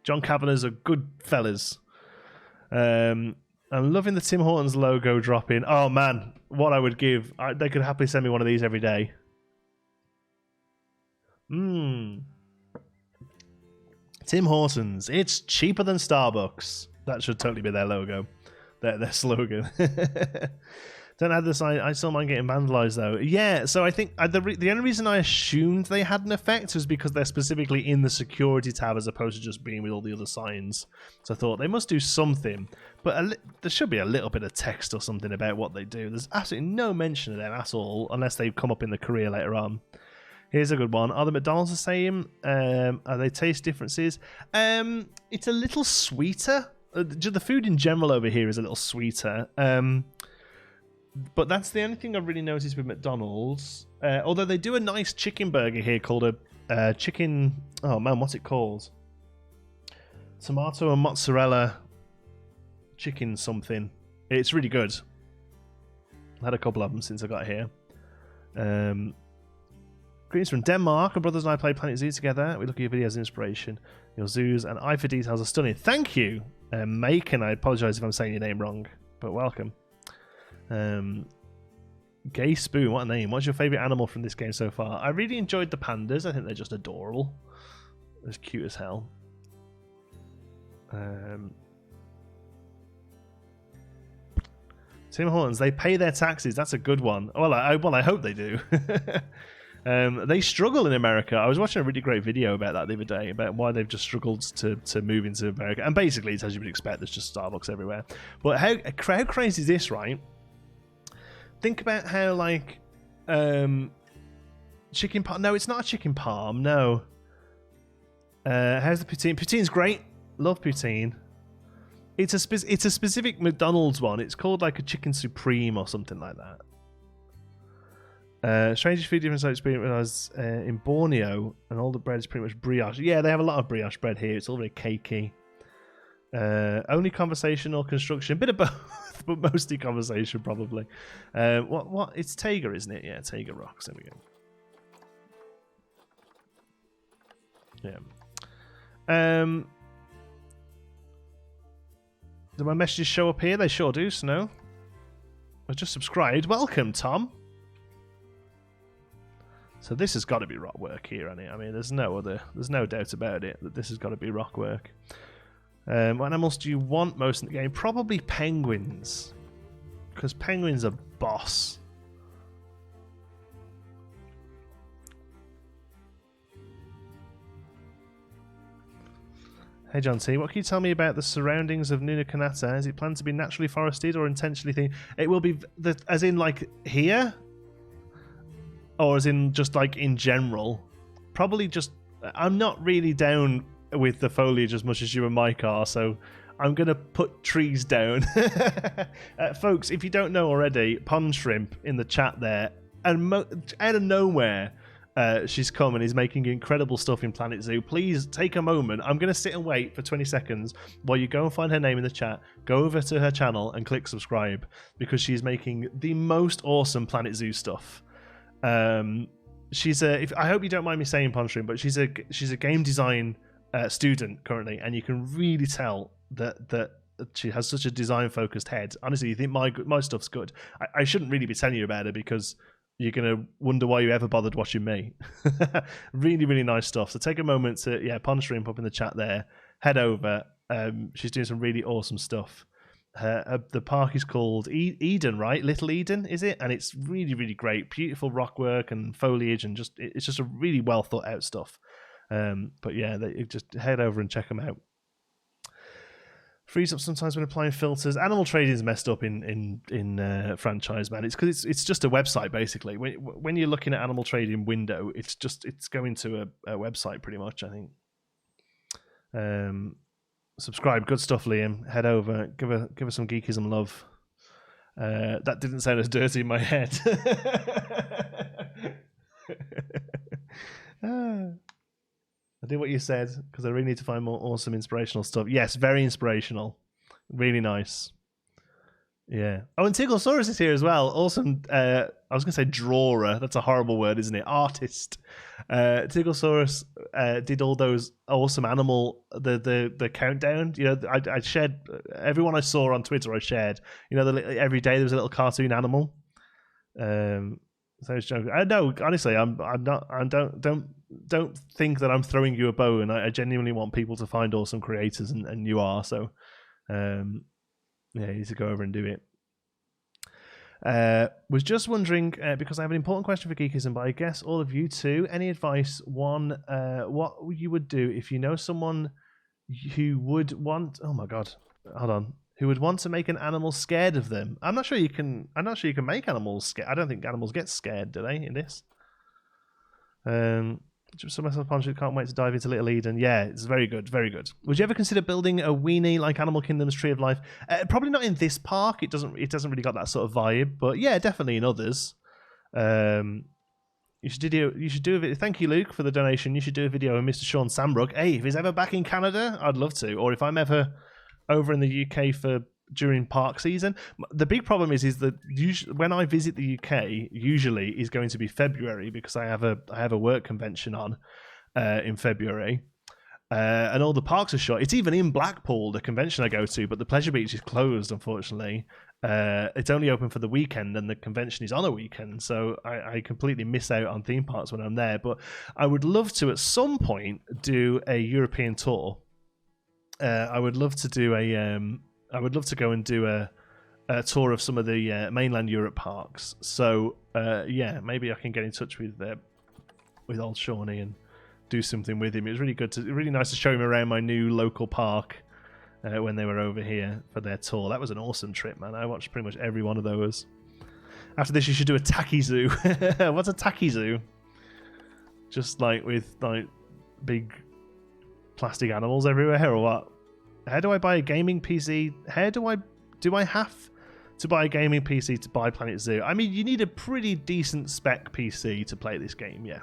John Kavanagh's are good fellas. I'm loving the Tim Hortons logo drop in. Oh man, what I would give. They could happily send me one of these every day. Tim Hortons. It's cheaper than Starbucks. That should totally be their logo. Their slogan. Don't have the sign. I still mind getting vandalized though. Yeah, so I think the only reason I assumed they had an effect was because they're specifically in the security tab as opposed to just being with all the other signs. So I thought they must do something, but there should be a little bit of text or something about what they do. There's absolutely no mention of them at all, unless they come up in the career later on. Here's a good one. Are the McDonald's the same? Are they taste differences? It's a little sweeter. The food in general over here is a little sweeter. But that's the only thing I've really noticed with McDonald's. Although they do a nice chicken burger here called a chicken... Oh man, what's it called? Tomato and mozzarella chicken something. It's really good. I've had a couple of them since I got here. Greetings from Denmark. My brothers and I play Planet Zoo together. We look at your videos as inspiration. Your zoos and eye for details are stunning. Thank you, Macon. I apologise if I'm saying your name wrong, but welcome. Gay Spoon, what a name. What's your favourite animal from this game so far? I really enjoyed the pandas. I think they're just adorable. They're cute as hell. Tim Hortons, they pay their taxes. That's a good one. Well, I hope they do. They struggle in America. I was watching a really great video about that the other day, about why they've just struggled to move into America. And basically, it's as you would expect, there's just Starbucks everywhere. But how crazy is this, right? Think about how, like, chicken parm. No, it's not a chicken parm. No. How's the poutine? Poutine's great. Love poutine. It's a specific McDonald's one. It's called like a chicken supreme or something like that. Strangest food difference I experienced when I was in Borneo, and all the bread is pretty much brioche. Yeah, they have a lot of brioche bread here. It's all very cakey. Only conversation or construction, bit of both, but mostly conversation probably. What? It's Tega, isn't it? Yeah, Tega Rocks. There we go. Yeah. Do my messages show up here? They sure do. Snow. I just subscribed. Welcome, Tom. So this has got to be rock work here, hasn't it? I mean, there's no doubt about it that this has got to be rock work. What animals do you want most in the game? Probably penguins, because penguins are boss. Hey John T, what can you tell me about the surroundings of Nuna Kanata? Is it planned to be naturally forested or intentionally themed? It will be, as in like here? Or as in just like in general? Probably just, I'm not really down with the foliage as much as you and Mike are, so I'm going to put trees down. Folks, if you don't know already, Pond Shrimp in the chat there, and out of nowhere, she's come and is making incredible stuff in Planet Zoo. Please take a moment. I'm going to sit and wait for 20 seconds while you go and find her name in the chat, go over to her channel and click subscribe, because she's making the most awesome Planet Zoo stuff. She's I hope you don't mind me saying Pond Shrimp, but she's a game design student currently, and you can really tell that she has such a design-focused head. Honestly, you think my stuff's good. I shouldn't really be telling you about it, because you're going to wonder why you ever bothered watching me. Really, really nice stuff. So take a moment to, Pond Shrimp up in the chat there. Head over. She's doing some really awesome stuff. The park is called Eden, right? Little Eden, is it? And it's really, really great. Beautiful rock work and foliage, and it's just a really well thought out stuff. But yeah, just head over and check them out. Frees up sometimes when applying filters. Animal trading is messed up in franchise, man. It's because it's just a website basically. When you're looking at animal trading window, it's going to a website pretty much, I think. Subscribe, good stuff, Liam. Head over, give her some geekism love. That didn't sound as dirty in my head. I did what you said because I really need to find more awesome inspirational stuff. Yes, very inspirational. Really nice. Yeah. Oh, and Tigglesaurus is here as well. Awesome. I was going to say drawer. That's a horrible word, isn't it? Artist. Tigglesaurus did all those awesome animal, the countdown. You know, I shared, everyone I saw on Twitter I shared. You know, every day there was a little cartoon animal. So I was joking. I know, honestly, don't think that I'm throwing you a bone. I genuinely want people to find awesome creators, and you are. So, you need to go over and do it. Was just wondering, because I have an important question for Geekism, but I guess all of you too. Any advice? One, what you would do if you know someone who would want? Oh my God, hold on. Who would want to make an animal scared of them? I'm not sure you can make animals scared. I don't think animals get scared, do they? In this. Just myself, can't wait to dive into Little Eden. Yeah, it's very good, very good. Would you ever consider building a weenie like Animal Kingdom's Tree of Life? Probably not in this park. It doesn't really got that sort of vibe. But yeah, definitely in others. You should do a video. Thank you, Luke, for the donation. You should do a video with Mr. Sean Sambrook. Hey, if he's ever back in Canada, I'd love to. Or if I'm ever over in the UK during park season. The big problem is that when I visit the UK, usually is going to be February, because I have a work convention on in February, and all the parks are shut. It's even in Blackpool, the convention I go to, but the Pleasure Beach is closed, unfortunately. It's only open for the weekend, and the convention is on a weekend, so I completely miss out on theme parks when I'm there. But I would love to at some point do a European tour. I would love to do I would love to go and do a tour of some of the mainland Europe parks. So maybe I can get in touch with old Shawnee and do something with him. It was really nice to show him around my new local park when they were over here for their tour. That was an awesome trip, man. I watched pretty much every one of those. After this, you should do a tacky zoo. What's a tacky zoo? Just like with like big plastic animals everywhere, or what? How do I buy a gaming PC? Do I have to buy a gaming PC to buy Planet Zoo? I mean, you need a pretty decent spec PC to play this game, yeah.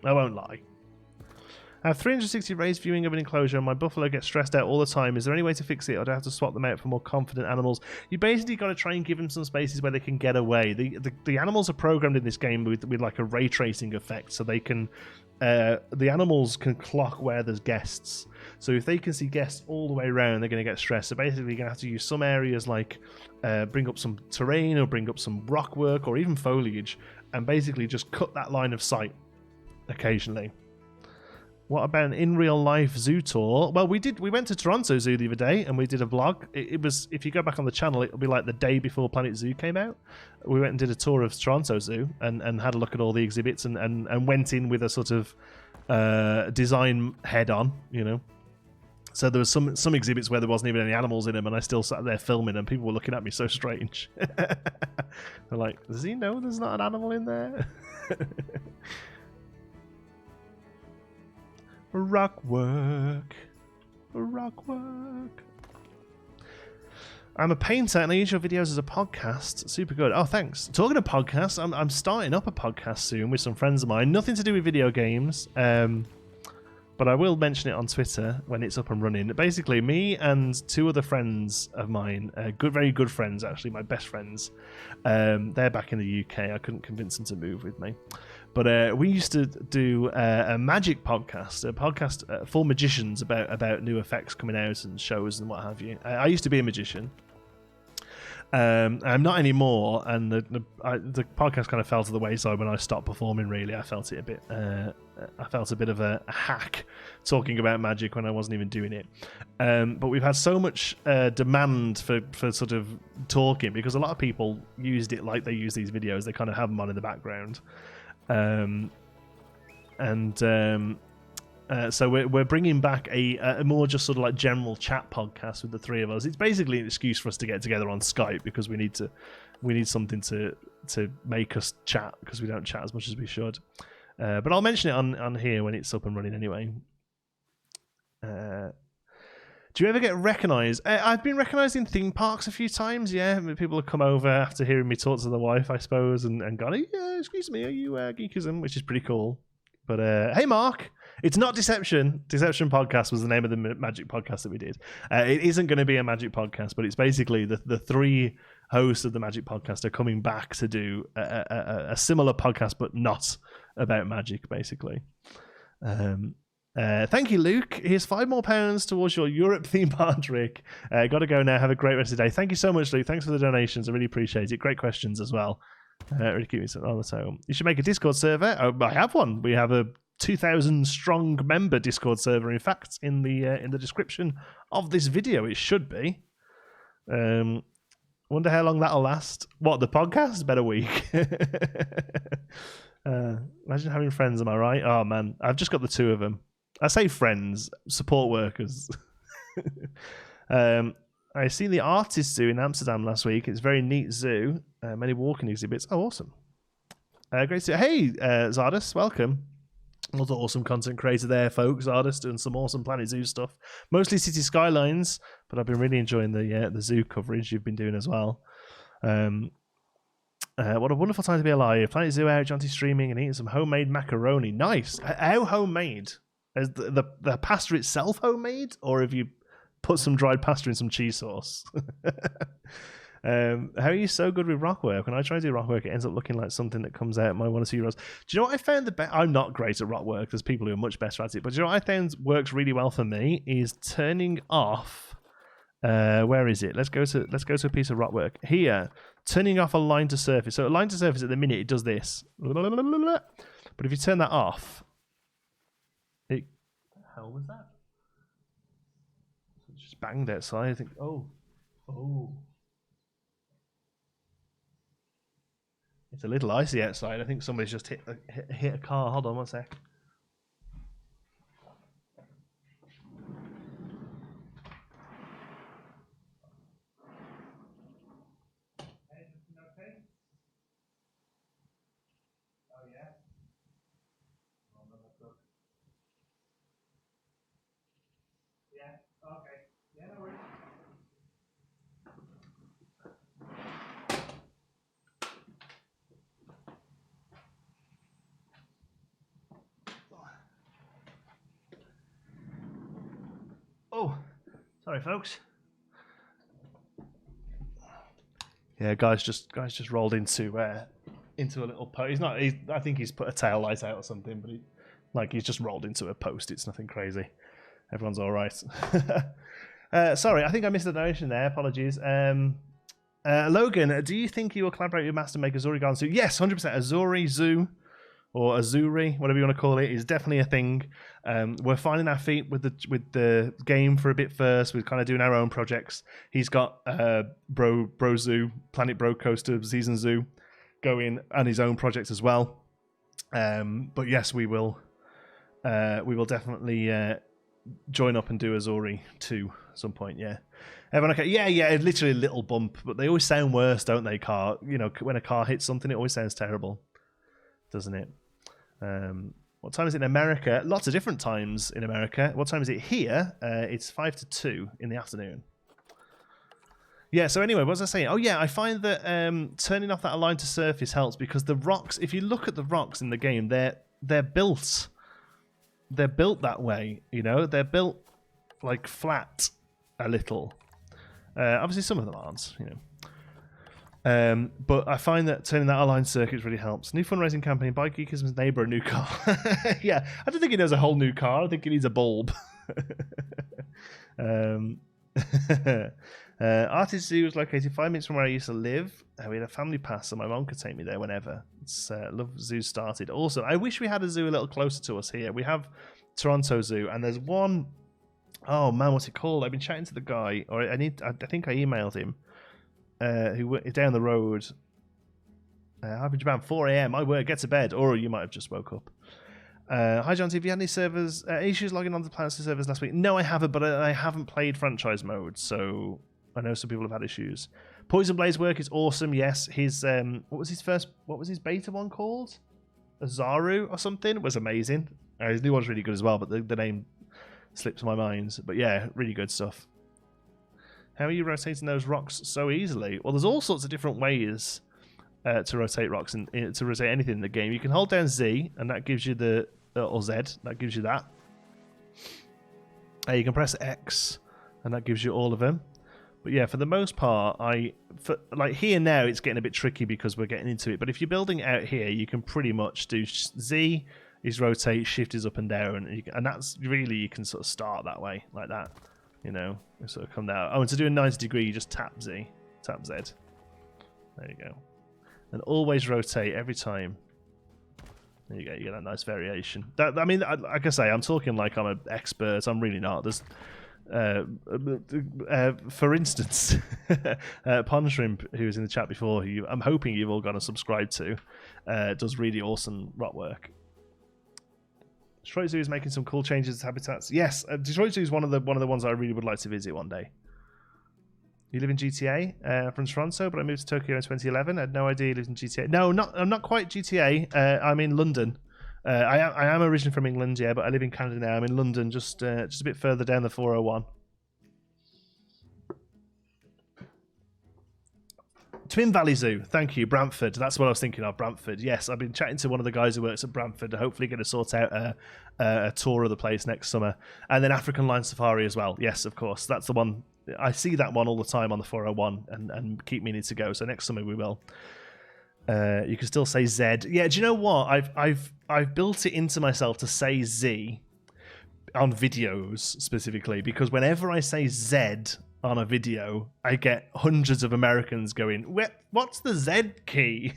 I won't lie. I have 360 raised viewing of an enclosure and my buffalo gets stressed out all the time. Is there any way to fix it, or do I have to swap them out for more confident animals? You basically got to try and give them some spaces where they can get away. The animals are programmed in this game with like a ray tracing effect, so they can the animals can clock where there's guests. So if they can see guests all the way around, they're going to get stressed. So basically you're going to have to use some areas like bring up some terrain or bring up some rock work or even foliage and basically just cut that line of sight occasionally. What about an in real life zoo tour? Well, we went to Toronto Zoo the other day and we did a vlog. It was, if you go back on the channel, it'll be like the day before Planet Zoo came out. We went and did a tour of Toronto Zoo and had a look at all the exhibits and went in with a sort of design head on, you know. So there was some exhibits where there wasn't even any animals in them, and I still sat there filming, and people were looking at me so strange. They're like, does he know there's not an animal in there? Rock work. I'm a painter and I use your videos as a podcast. Super good. Oh, thanks. Talking of podcasts, I'm starting up a podcast soon with some friends of mine. Nothing to do with video games, but I will mention it on Twitter when it's up and running. Basically, me and two other friends of mine, very good friends actually, my best friends, they're back in the UK. I couldn't convince them to move with me. But we used to do a magic podcast, for magicians about new effects coming out and shows and what have you. I used to be a magician. I'm not anymore, and the podcast kind of fell to the wayside when I stopped performing. Really, I felt it a bit. I felt a bit of a hack talking about magic when I wasn't even doing it. But we've had so much demand for sort of talking because a lot of people used it like they use these videos. They kind of have them on in the background. So we're bringing back a more just sort of like general chat podcast with the three of us. It's basically an excuse for us to get together on Skype because we need something to make us chat because we don't chat as much as we should. But I'll mention it on here when it's up and running anyway. Do you ever get recognised? I've been recognised in theme parks a few times, yeah. People have come over after hearing me talk to the wife, I suppose, and gone, yeah, excuse me, are you Geekism? Which is pretty cool. But hey, Mark, it's not Deception. Deception Podcast was the name of the Magic podcast that we did. It isn't going to be a Magic podcast, but it's basically the three hosts of the Magic podcast are coming back to do a similar podcast, but not about magic, basically. Thank you, Luke. Here's £5 more towards your Europe theme park trick. Got to go now. Have a great rest of the day. Thank you so much, Luke. Thanks for the donations. I really appreciate it. Great questions as well. Really keep me on the toe. You should make a Discord server. Oh, I have one. We have a 2,000 strong member Discord server. In fact, in the description of this video, it should be. Wonder how long that'll last. What, the podcast? About a week. Imagine having friends. Am I right? Oh man, I've just got the two of them. I say friends, support workers. I seen the Artist Zoo in Amsterdam last week. It's a very neat zoo. Many walking exhibits. Oh, awesome. Great to see you. Hey, Zardus, welcome. Another awesome content creator there, folks. Zardus doing some awesome Planet Zoo stuff. Mostly City Skylines, but I've been really enjoying the zoo coverage you've been doing as well. What a wonderful time to be alive. Planet Zoo out, Jonty streaming and eating some homemade macaroni. Nice. How homemade? Is the pasta itself homemade, or have you put some dried pasta in some cheese sauce? How are you so good with rockwork? When I try to do rockwork, it ends up looking like something that comes out my 1 or 2 euros. Do you know what I found I'm not great at rockwork. There's people who are much better at it. But do you know what I found works really well for me is turning off. Where is it? Let's go to a piece of rockwork here. Turning off a line to surface. So a line to surface at the minute it does this. But if you turn that off, what the hell was that? It just banged outside. I think. Oh. It's a little icy outside. I think somebody's just hit a car. Hold on one sec. Okay. Yeah. Sorry, folks. Yeah, guys just rolled into a little post. He's not. I think he's put a tail light out or something, but he's just rolled into a post. It's nothing crazy. Everyone's all right. Sorry, I think I missed the donation there. Apologies. Logan, do you think you will collaborate with Master make Azuri Garden Zoo? Yes, 100%. Azuri Zoo or Azuri, whatever you want to call it, is definitely a thing. We're finding our feet with the game for a bit first. We're kind of doing our own projects. He's got Bro Zoo, Planet Bro Coaster Season Zoo going, and his own project as well. But yes, we will definitely join up and do Azuri too at some point. Yeah. Everyone okay? Yeah. Literally a little bump, but they always sound worse, don't they? When a car hits something, it always sounds terrible, doesn't it? What time is it in America? Lots of different times in America. What time is it here? It's 5 to 2 in the afternoon. Yeah, so anyway, what was I saying? Oh yeah, I find that turning off that align to surface helps because the rocks, if you look at the rocks in the game, they're built that way, They're built like flat a little. Obviously some of them aren't, But I find that turning that aligned circuit really helps. New fundraising campaign, buy Geekism's neighbour a new car. Yeah, I don't think he knows a whole new car. I think he needs a bulb. Artist Zoo was located 5 minutes from where I used to live. We had a family pass, so my mom could take me there whenever. It's love Zoo started. Also, I wish we had a zoo a little closer to us here. We have Toronto Zoo, and there's one. Oh man, what's it called? I've been chatting to the guy, or I think I emailed him. Who down the road. Average about 4 a.m. I work, get to bed, or you might have just woke up. Hi John, have you had any servers issues logging on to the Planet Zoo servers last week? No, I haven't, but I haven't played franchise mode, so I know some people have had issues. Poison Blaze work is awesome. Yes, his what was his beta one called? Azaru or something? It was amazing. His new one's really good as well, but the name slips my mind. But yeah, really good stuff. How are you rotating those rocks so easily? Well, there's all sorts of different ways to rotate rocks and to rotate anything in the game. You can hold down Z, and that gives you or Z, that gives you that. You can press X, and that gives you all of them. But yeah, for the most part, like here now, it's getting a bit tricky because we're getting into it. But if you're building out here, you can pretty much do Z is rotate, Shift is up and down, and that's really, you can sort of start that way, like that. Sort of come down. Oh, and to do a 90 degree, you just tap Z. Tap Z. There you go. And always rotate every time. There you go. You get that nice variation. I mean, like I say, I'm talking like I'm an expert. I'm really not. There's, for instance, Pond Shrimp, who was in the chat before, who I'm hoping you've all got to subscribe to, does really awesome rock work. Detroit Zoo is making some cool changes to habitats. Yes, Detroit Zoo is one of the ones I really would like to visit one day. You live in GTA from Toronto, but I moved to Tokyo in 2011. I had no idea you lived in GTA. No, I'm not quite GTA. I'm in London. I am originally from England, yeah, but I live in Canada now. I'm in London, just a bit further down the 401. Twin Valley Zoo, thank you, Brantford. That's what I was thinking of, Brantford. Yes, I've been chatting to one of the guys who works at Brantford. Hopefully going to sort out a tour of the place next summer. And then African Lion Safari as well. Yes, of course. That's the one. I see that one all the time on the 401 and keep meaning to go. So next summer we will. You can still say Z. Yeah, do you know what? I've built it into myself to say Z on videos specifically, because whenever I say Z on a video, I get hundreds of Americans going, what's the Z key?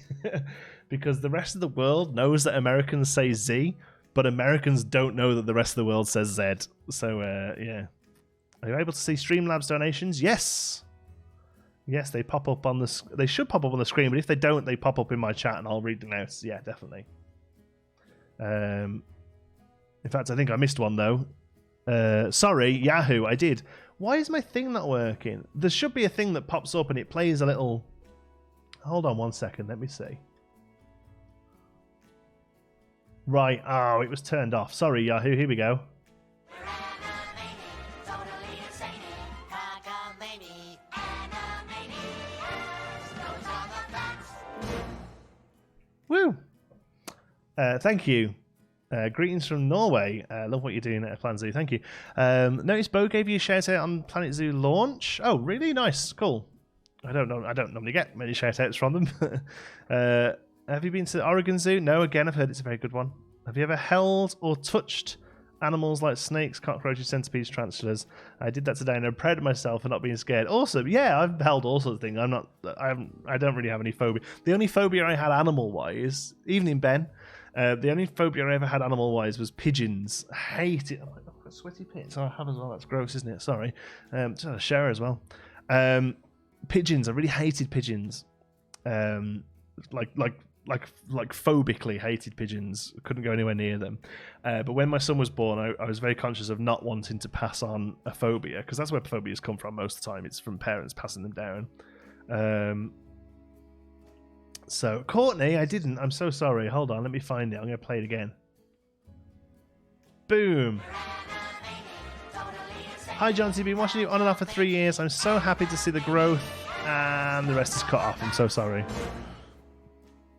Because the rest of the world knows that Americans say Z, but Americans don't know that the rest of the world says Z. So, yeah. Are you able to see Streamlabs donations? Yes. Yes, they pop up on the... They should pop up on the screen, but if they don't, they pop up in my chat and I'll read them out. Yeah, definitely. In fact, I think I missed one, though. Sorry, Yahoo, I did. Why is my thing not working? There should be a thing that pops up and it plays a little... Hold on 1 second, let me see. Right, oh, it was turned off. Sorry, Yahoo, here we go. Woo! Thank you. Greetings from Norway. Love what you're doing at Planet Zoo. Thank you. Notice Bo gave you a shout out on Planet Zoo launch. Oh, really? Nice. Cool. I don't know. I don't normally get many shout outs from them. Have you been to the Oregon Zoo? No. Again, I've heard it's a very good one. Have you ever held or touched animals like snakes, cockroaches, centipedes, tarantulas? I did that today, and I'm proud of myself for not being scared. Awesome. Yeah, I've held all sorts of things. I don't really have any phobia. The only phobia I had animal-wise, evening Ben. The only phobia I ever had animal-wise was pigeons. I hate it. I've got sweaty pits. Oh, I have as well. That's gross, isn't it? Sorry. Just had a shower as well. Pigeons. I really hated pigeons. Like phobically hated pigeons. Couldn't go anywhere near them. But when my son was born, I was very conscious of not wanting to pass on a phobia, because that's where phobias come from most of the time. It's from parents passing them down. So Courtney, I didn't. I'm so sorry. Hold on, let me find it. I'm going to play it again. Boom. Hi John, I've been watching you on and off for 3 years. I'm so happy to see the growth, and the rest is cut off. I'm so sorry.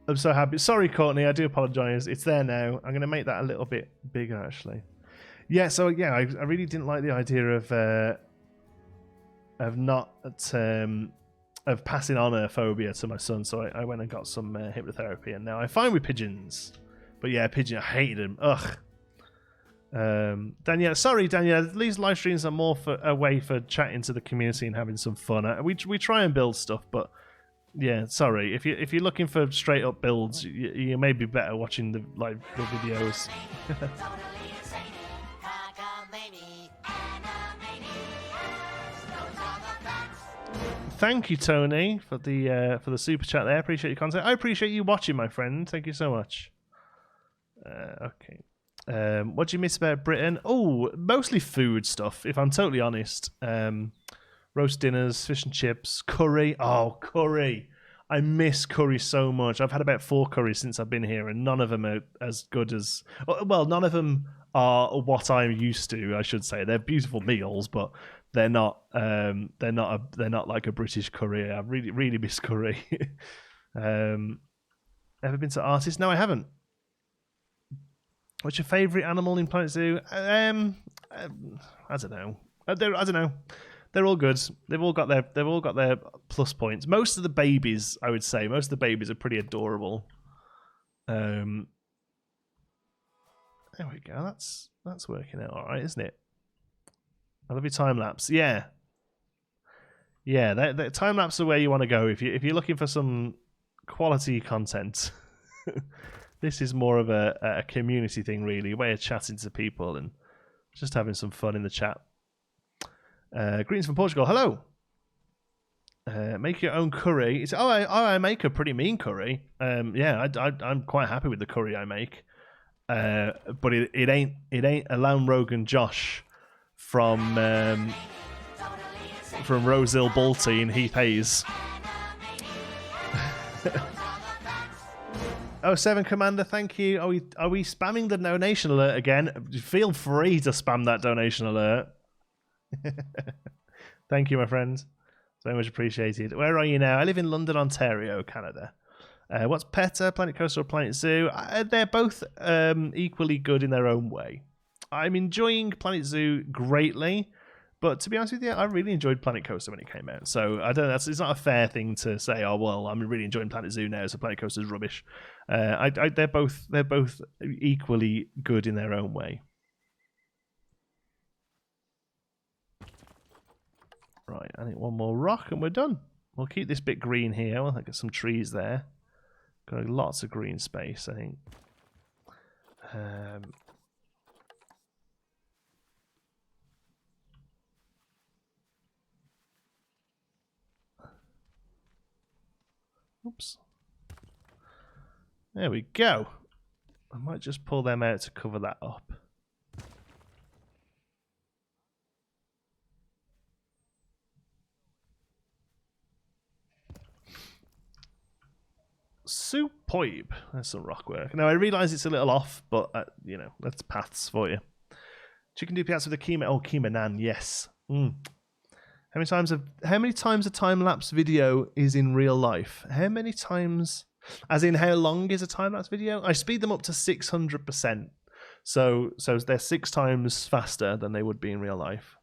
I'm so happy. Sorry, Courtney. I do apologise. It's there now. I'm going to make that a little bit bigger, actually. Yeah. So yeah, I really didn't like the idea of passing on a phobia to my son. So I went and got some hypnotherapy, and now I'm fine with pigeons. But yeah, pigeon. I hated them. Ugh. Danielle, sorry, Danielle. These live streams are more for a way for chatting to the community and having some fun. We try and build stuff, but. Yeah, sorry. If you're looking for straight up builds, you may be better watching the videos. Thank you, Tony, for the super chat there. Appreciate your content. I appreciate you watching, my friend. Thank you so much. Okay. What do you miss about Britain? Oh, mostly food stuff. If I'm totally honest. Roast dinners, fish and chips, curry. Oh, curry. I miss curry so much. I've had about 4 curries since I've been here, and none of them are as good as... Well, none of them are what I'm used to, I should say. They're beautiful meals, but they're not like a British curry. I really, really miss curry. Ever been to Artist? No, I haven't. What's your favourite animal in Planet Zoo? I don't know. I don't know. They're all good. They've all got their plus points. Most of the babies, I would say, are pretty adorable. There we go. That's working out all right, isn't it? I love your time lapse. Yeah. The time lapse are where you want to go if you're looking for some quality content. This is more of a community thing, really, a way of chatting to people and just having some fun in the chat. Greetings from Portugal. Hello. Make your own curry. I make a pretty mean curry. Yeah, I'm quite happy with the curry I make. But it ain't Alan Rogan Josh from Rosehill Balti and Heath Hayes. Oh, 7 Commander, thank you. Are we spamming the donation alert again? Feel free to spam that donation alert. Thank you, my friend. Very much appreciated. Where are you now? I live in London, Ontario, Canada. What's better, Planet Coaster or Planet Zoo? They're both equally good in their own way. I'm enjoying Planet Zoo greatly, but to be honest with you, I really enjoyed Planet Coaster when it came out. So I don't know. It's not a fair thing to say. Oh well, I'm really enjoying Planet Zoo now, so Planet Coaster is rubbish. They're both equally good in their own way. Right, I think one more rock and we're done. We'll keep this bit green here. We'll get some trees there. Got lots of green space, I think. Oops. There we go. I might just pull them out to cover that up. Superb. That's some rock work. Now I realise it's a little off, but you know, that's paths for you. Chicken DPS with a Kima. Oh, Kima Nan, yes. How many times a time lapse video is in real life? How many times? As in, how long is a time lapse video? I speed them up to 600%. So they're 6 times faster than they would be in real life.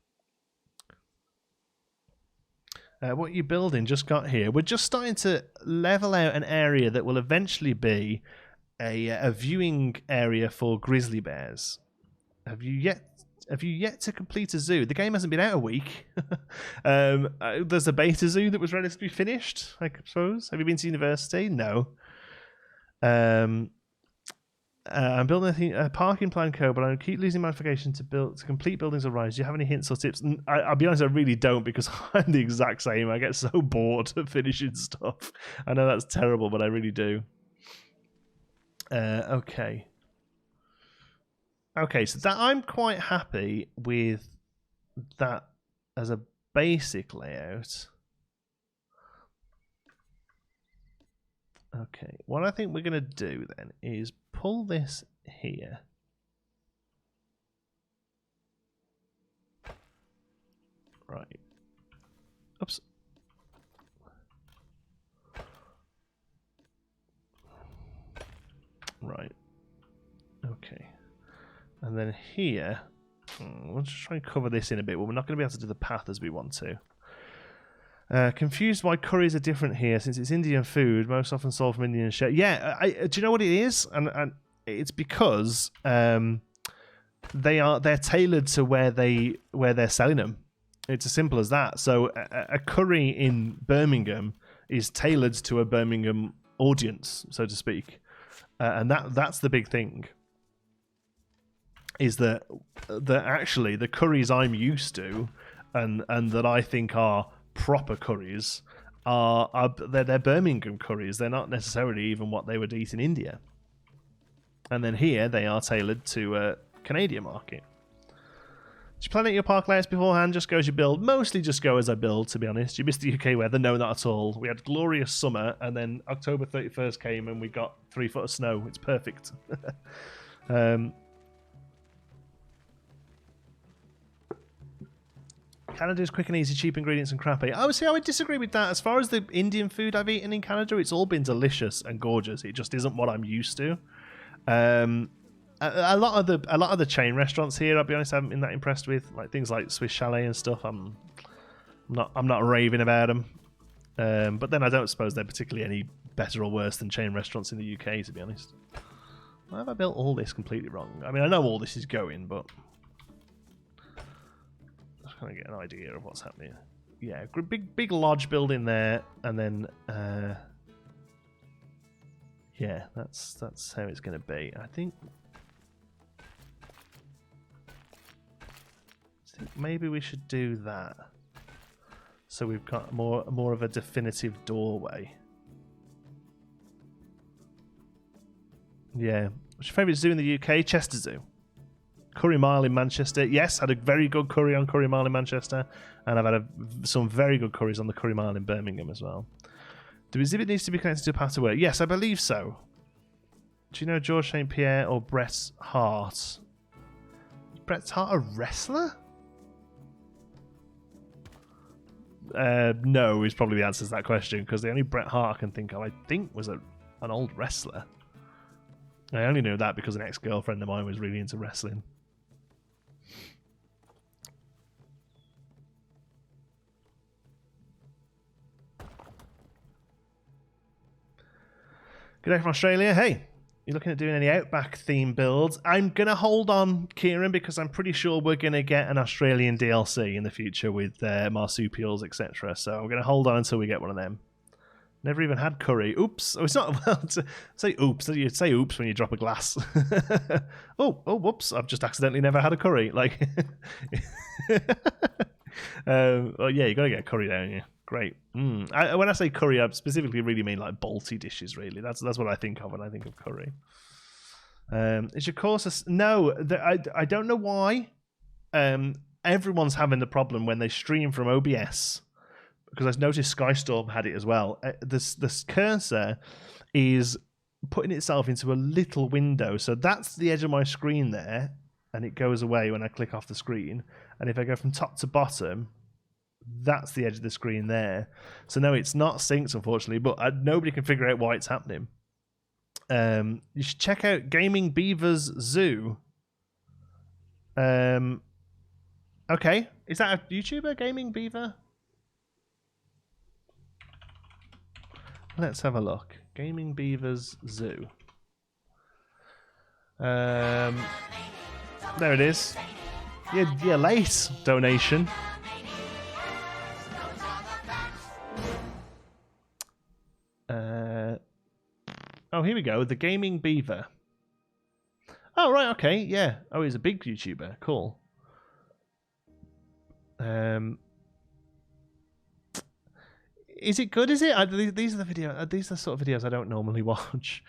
What are you building? Just got here. We're just starting to level out an area that will eventually be a viewing area for grizzly bears. Have you yet to complete a zoo? The game hasn't been out a week. There's a beta zoo that was relatively finished, I suppose. Have you been to university? No. I'm building a parking plan code, but I keep losing modification to complete buildings or rides. Do you have any hints or tips? I'll be honest, I really don't, because I'm the exact same. I get so bored of finishing stuff. I know that's terrible, but I really do. Okay. Okay, so that I'm quite happy with that as a basic layout. Okay, what I think we're going to do then is pull this here. Right. Oops. Right. Okay. And then here, we'll just try and cover this in a bit, but we're not going to be able to do the path as we want to. Confused why curries are different here, since it's Indian food, most often sold from Indian chefs. Yeah, do you know what it is? And it's because they're tailored to where they're selling them. It's as simple as that. So a curry in Birmingham is tailored to a Birmingham audience, so to speak, and that's the big thing. Is that actually the curries I'm used to, and that I think are proper curries, they're Birmingham curries. They're not necessarily even what they would eat in India. And then here they are tailored to a Canadian market. Did you plan out your park layouts beforehand? Just go as you build? Mostly just go as I build, to be honest. You missed the UK weather? No, not at all. We had glorious summer, and then October 31st came and we got 3 foot of snow. It's perfect. Canada's quick and easy, cheap ingredients and crappy. Oh, see, I would disagree with that. As far as the Indian food I've eaten in Canada, it's all been delicious and gorgeous. It just isn't what I'm used to. A lot of the chain restaurants here, I'll be honest, I haven't been that impressed with. Like things like Swiss Chalet and stuff. I'm not raving about them. But then I don't suppose they're particularly any better or worse than chain restaurants in the UK, to be honest. Why have I built all this completely wrong? I mean, I know all this is going, but kind of get an idea of what's happening. Yeah, big lodge building there, and then yeah, that's how it's going to be. I think maybe we should do that, so we've got more of a definitive doorway. Yeah, what's your favourite zoo in the UK? Chester Zoo. Curry Mile in Manchester. Yes, had a very good curry on Curry Mile in Manchester, and I've had some very good curries on the Curry Mile in Birmingham as well. Do exhibit needs to be connected to a path to work? Yes, I believe so. Do you know George St. Pierre or Bret Hart? Is Bret Hart a wrestler? No, is probably the answer to that question, because the only Bret Hart I can think of, I think, was an old wrestler. I only know that because an ex-girlfriend of mine was really into wrestling. Good day from Australia. Hey, you looking at doing any Outback theme builds? I'm going to hold on, Kieran, because I'm pretty sure we're going to get an Australian DLC in the future with marsupials, etc. So I'm going to hold on until we get one of them. Never even had curry. Oops. Oh, it's not well to say oops. You say oops when you drop a glass. oh, whoops. I've just accidentally never had a curry. Like, well, yeah, you got to get a curry down, yeah. Great. When I say curry, I specifically really mean like balty dishes, really. That's what I think of when I think of curry. Is your course... No, I don't know why. Everyone's having the problem when they stream from OBS, because I've noticed Skystorm had it as well. This cursor is putting itself into a little window. So that's the edge of my screen there, and it goes away when I click off the screen. And if I go from top to bottom, that's the edge of the screen there. So no, it's not synced, unfortunately, but nobody can figure out why it's happening. You should check out Gaming Beavers Zoo. Okay, is that a YouTuber, Gaming Beaver? Let's have a look. Gaming Beaver's Zoo. There it is. You're late, donation. Oh, here we go. The Gaming Beaver. Oh, right, okay, yeah. Oh, he's a big YouTuber. Cool. Is it good? Is it? These are the videos. These are the sort of videos I don't normally watch,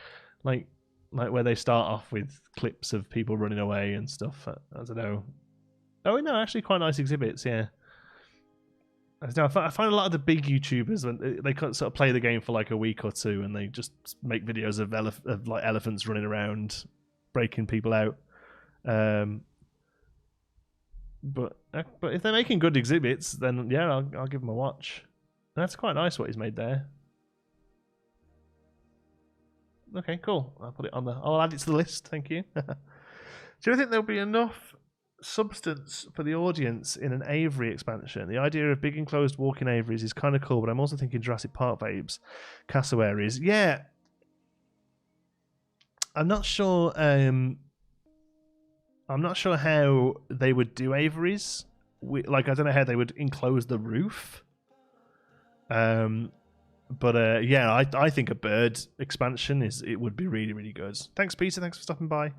like where they start off with clips of people running away and stuff. I don't know. Oh no, actually, quite nice exhibits. Yeah. I find a lot of the big YouTubers when they sort of play the game for like a week or two, and they just make videos of like elephants running around, breaking people out. But if they're making good exhibits, then yeah, I'll give them a watch. That's quite nice what he's made there. Okay, cool. I'll put it on I'll add it to the list. Thank you. Do you think there'll be enough substance for the audience in an Avery expansion? The idea of big enclosed walking aviaries is kind of cool, but I'm also thinking Jurassic Park vibes, cassowaries. Yeah, I'm not sure. I'm not sure how they would do aviaries. I don't know how they would enclose the roof. But yeah, I think a bird expansion would be really, really good. Thanks, Peter. Thanks for stopping by.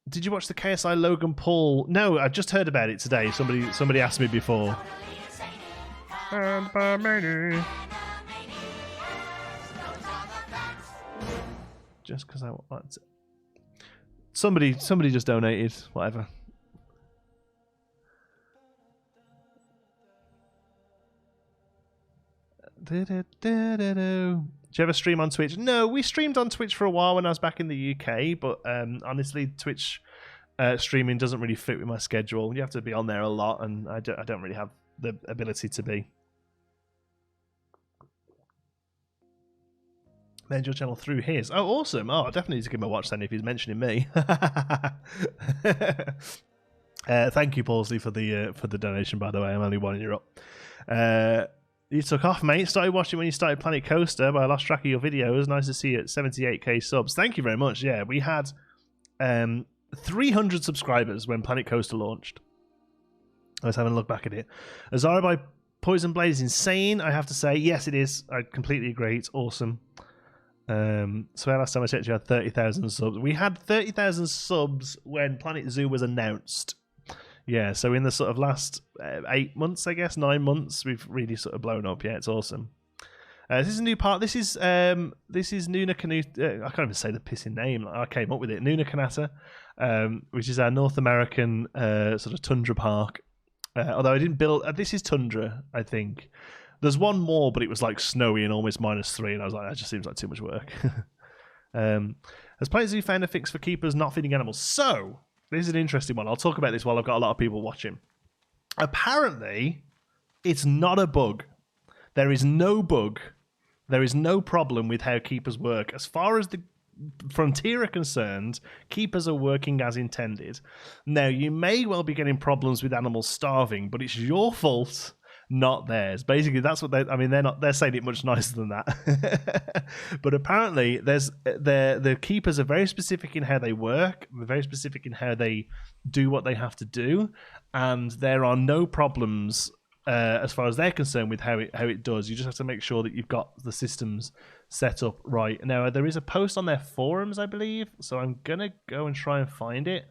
Did you watch the KSI Logan Paul? No, I just heard about it today. Somebody asked me before. Just because I want to. Somebody just donated. Whatever. Do you ever stream on Twitch? No, we streamed on Twitch for a while when I was back in the UK, but honestly, Twitch streaming doesn't really fit with my schedule. You have to be on there a lot, and I don't really have the ability to be. Made your channel through his. Oh, awesome! Oh, I definitely need to give him a watch then if he's mentioning me. Thank you, Paulsley, for the donation. By the way, I'm only 1 year up. You took off, mate. Started watching when you started Planet Coaster, but I lost track of your videos. Nice to see you at 78k subs. Thank you very much. Yeah, we had 300 subscribers when Planet Coaster launched. I was having a look back at it. Azara by Poison Blade is insane, I have to say. Yes, it is. I completely agree. It's awesome. So last time I checked, you had 30,000 subs. We had 30,000 subs when Planet Zoo was announced. Yeah, so in the sort of last 8 months, I guess, 9 months, we've really sort of blown up. Yeah, it's awesome. This is a new part. This is Nuna Kanata. I can't even say the pissing name. I came up with it. Nuna Kanata, which is our North American sort of tundra park. Although I didn't build. This is tundra, I think. There's one more, but it was like snowy and almost -3, and I was like, that just seems like too much work. Has Planet Zoo found a fix for keepers not feeding animals? So, this is an interesting one. I'll talk about this while I've got a lot of people watching. Apparently, it's not a bug. There is no bug. There is no problem with how keepers work. As far as the Frontier are concerned, keepers are working as intended. Now, you may well be getting problems with animals starving, but it's your fault, not theirs. Basically, that's what they're saying it much nicer than that. But apparently the keepers are very specific in how they work. They're very specific in how they do what they have to do, and there are no problems as far as they're concerned with how it does. You just have to make sure that you've got the systems set up right. Now, there is a post on their forums, I believe, so I'm gonna go and try and find it.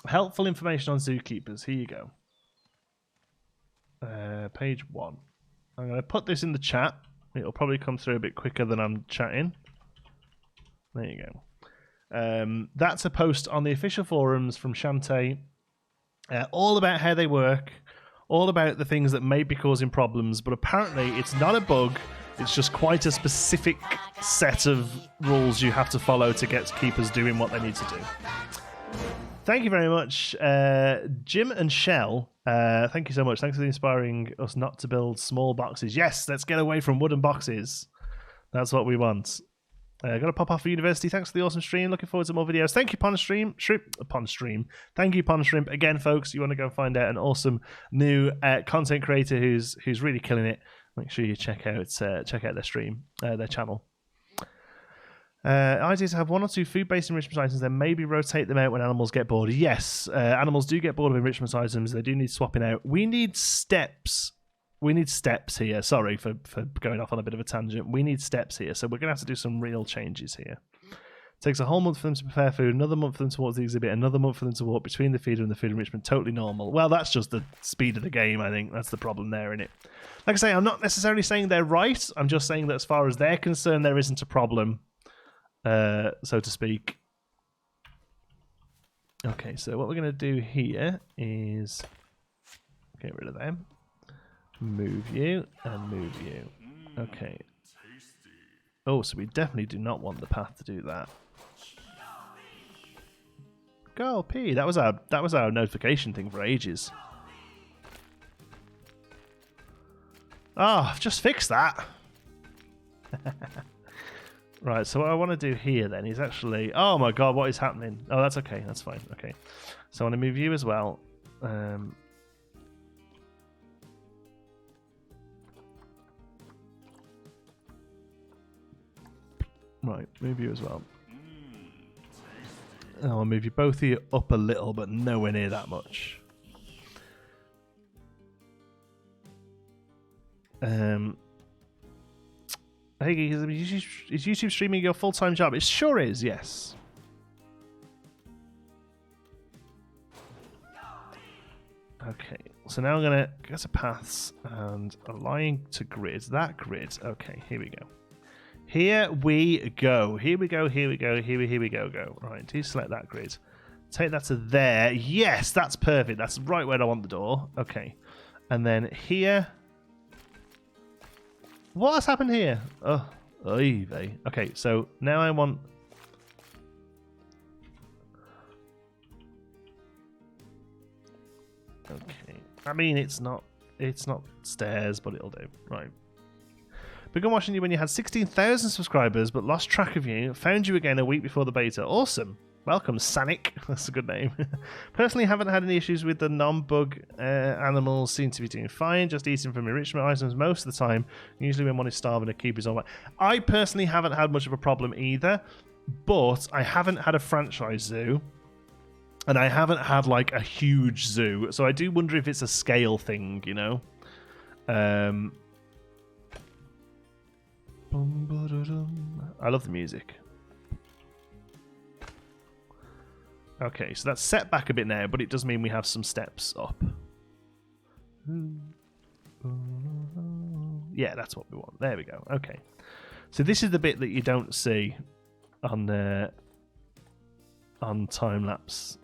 Helpful information on zookeepers. Here you go. Page 1. I'm going to put this in the chat. It'll probably come through a bit quicker than I'm chatting. There you go. That's a post on the official forums from Shantae. All about how they work. All about the things that may be causing problems. But apparently it's not a bug. It's just quite a specific set of rules you have to follow to get keepers doing what they need to do. Thank you very much, Jim and Shell. Thank you so much. Thanks for inspiring us not to build small boxes. Yes, let's get away from wooden boxes. That's what we want. Got to pop off for university. Thanks for the awesome stream. Looking forward to more videos. Thank you, Pond Stream. Thank you, Pond Shrimp. Again, folks, you want to go find out an awesome new content creator who's really killing it. Make sure you check out their stream, their channel. Ideas to have 1 or 2 food-based enrichment items, then maybe rotate them out when animals get bored. Yes, animals do get bored of enrichment items. They do need swapping out. We need steps. We need steps here. Sorry for going off on a bit of a tangent. We need steps here, so we're going to have to do some real changes here. It takes a whole month for them to prepare food, another month for them to walk the exhibit, another month for them to walk between the feeder and the food enrichment. Totally normal. Well, that's just the speed of the game, I think. That's the problem there, innit? Like I say, I'm not necessarily saying they're right. I'm just saying that as far as they're concerned, there isn't a problem, so to speak. Okay, so what we're going to do here is get rid of them. Move you and move you. Okay. Oh, so we definitely do not want the path to do that. Girl P, that was our notification thing for ages. Oh, I've just fixed that. Right, so what I want to do here then is actually... Oh my god, what is happening? Oh, that's okay, that's fine. Okay. So I want to move you as well. Right, move you as well. I'll move you both of you up a little, but nowhere near that much. Hey, is YouTube streaming your full-time job? It sure is, yes. Okay, so now I'm going to go to paths and align to grids. That grid. Okay, here we go. Here we go. Here we go. Here we go. Here we go. Go. Right. Deselect that grid. Take that to there. Yes, that's perfect. That's right where I want the door. Okay. And then here. What has happened here? Oh, oy vey. Okay. So now I want. Okay. I mean, it's not stairs, but it'll do. Right. Began watching you when you had 16,000 subscribers, but lost track of you. Found you again a week before the beta. Awesome. Welcome, Sanic. That's a good name. Personally, haven't had any issues with the non-bug animals. Seem to be doing fine. Just eating from enrichment items most of the time. Usually when one is starving, a keeper is on. I personally haven't had much of a problem either, but I haven't had a franchise zoo. And I haven't had like a huge zoo. So I do wonder if it's a scale thing, you know? I love the music. Okay, so that's set back a bit now, but it does mean we have some steps up. Yeah, that's what we want. There we go. Okay. So this is the bit that you don't see on time lapse.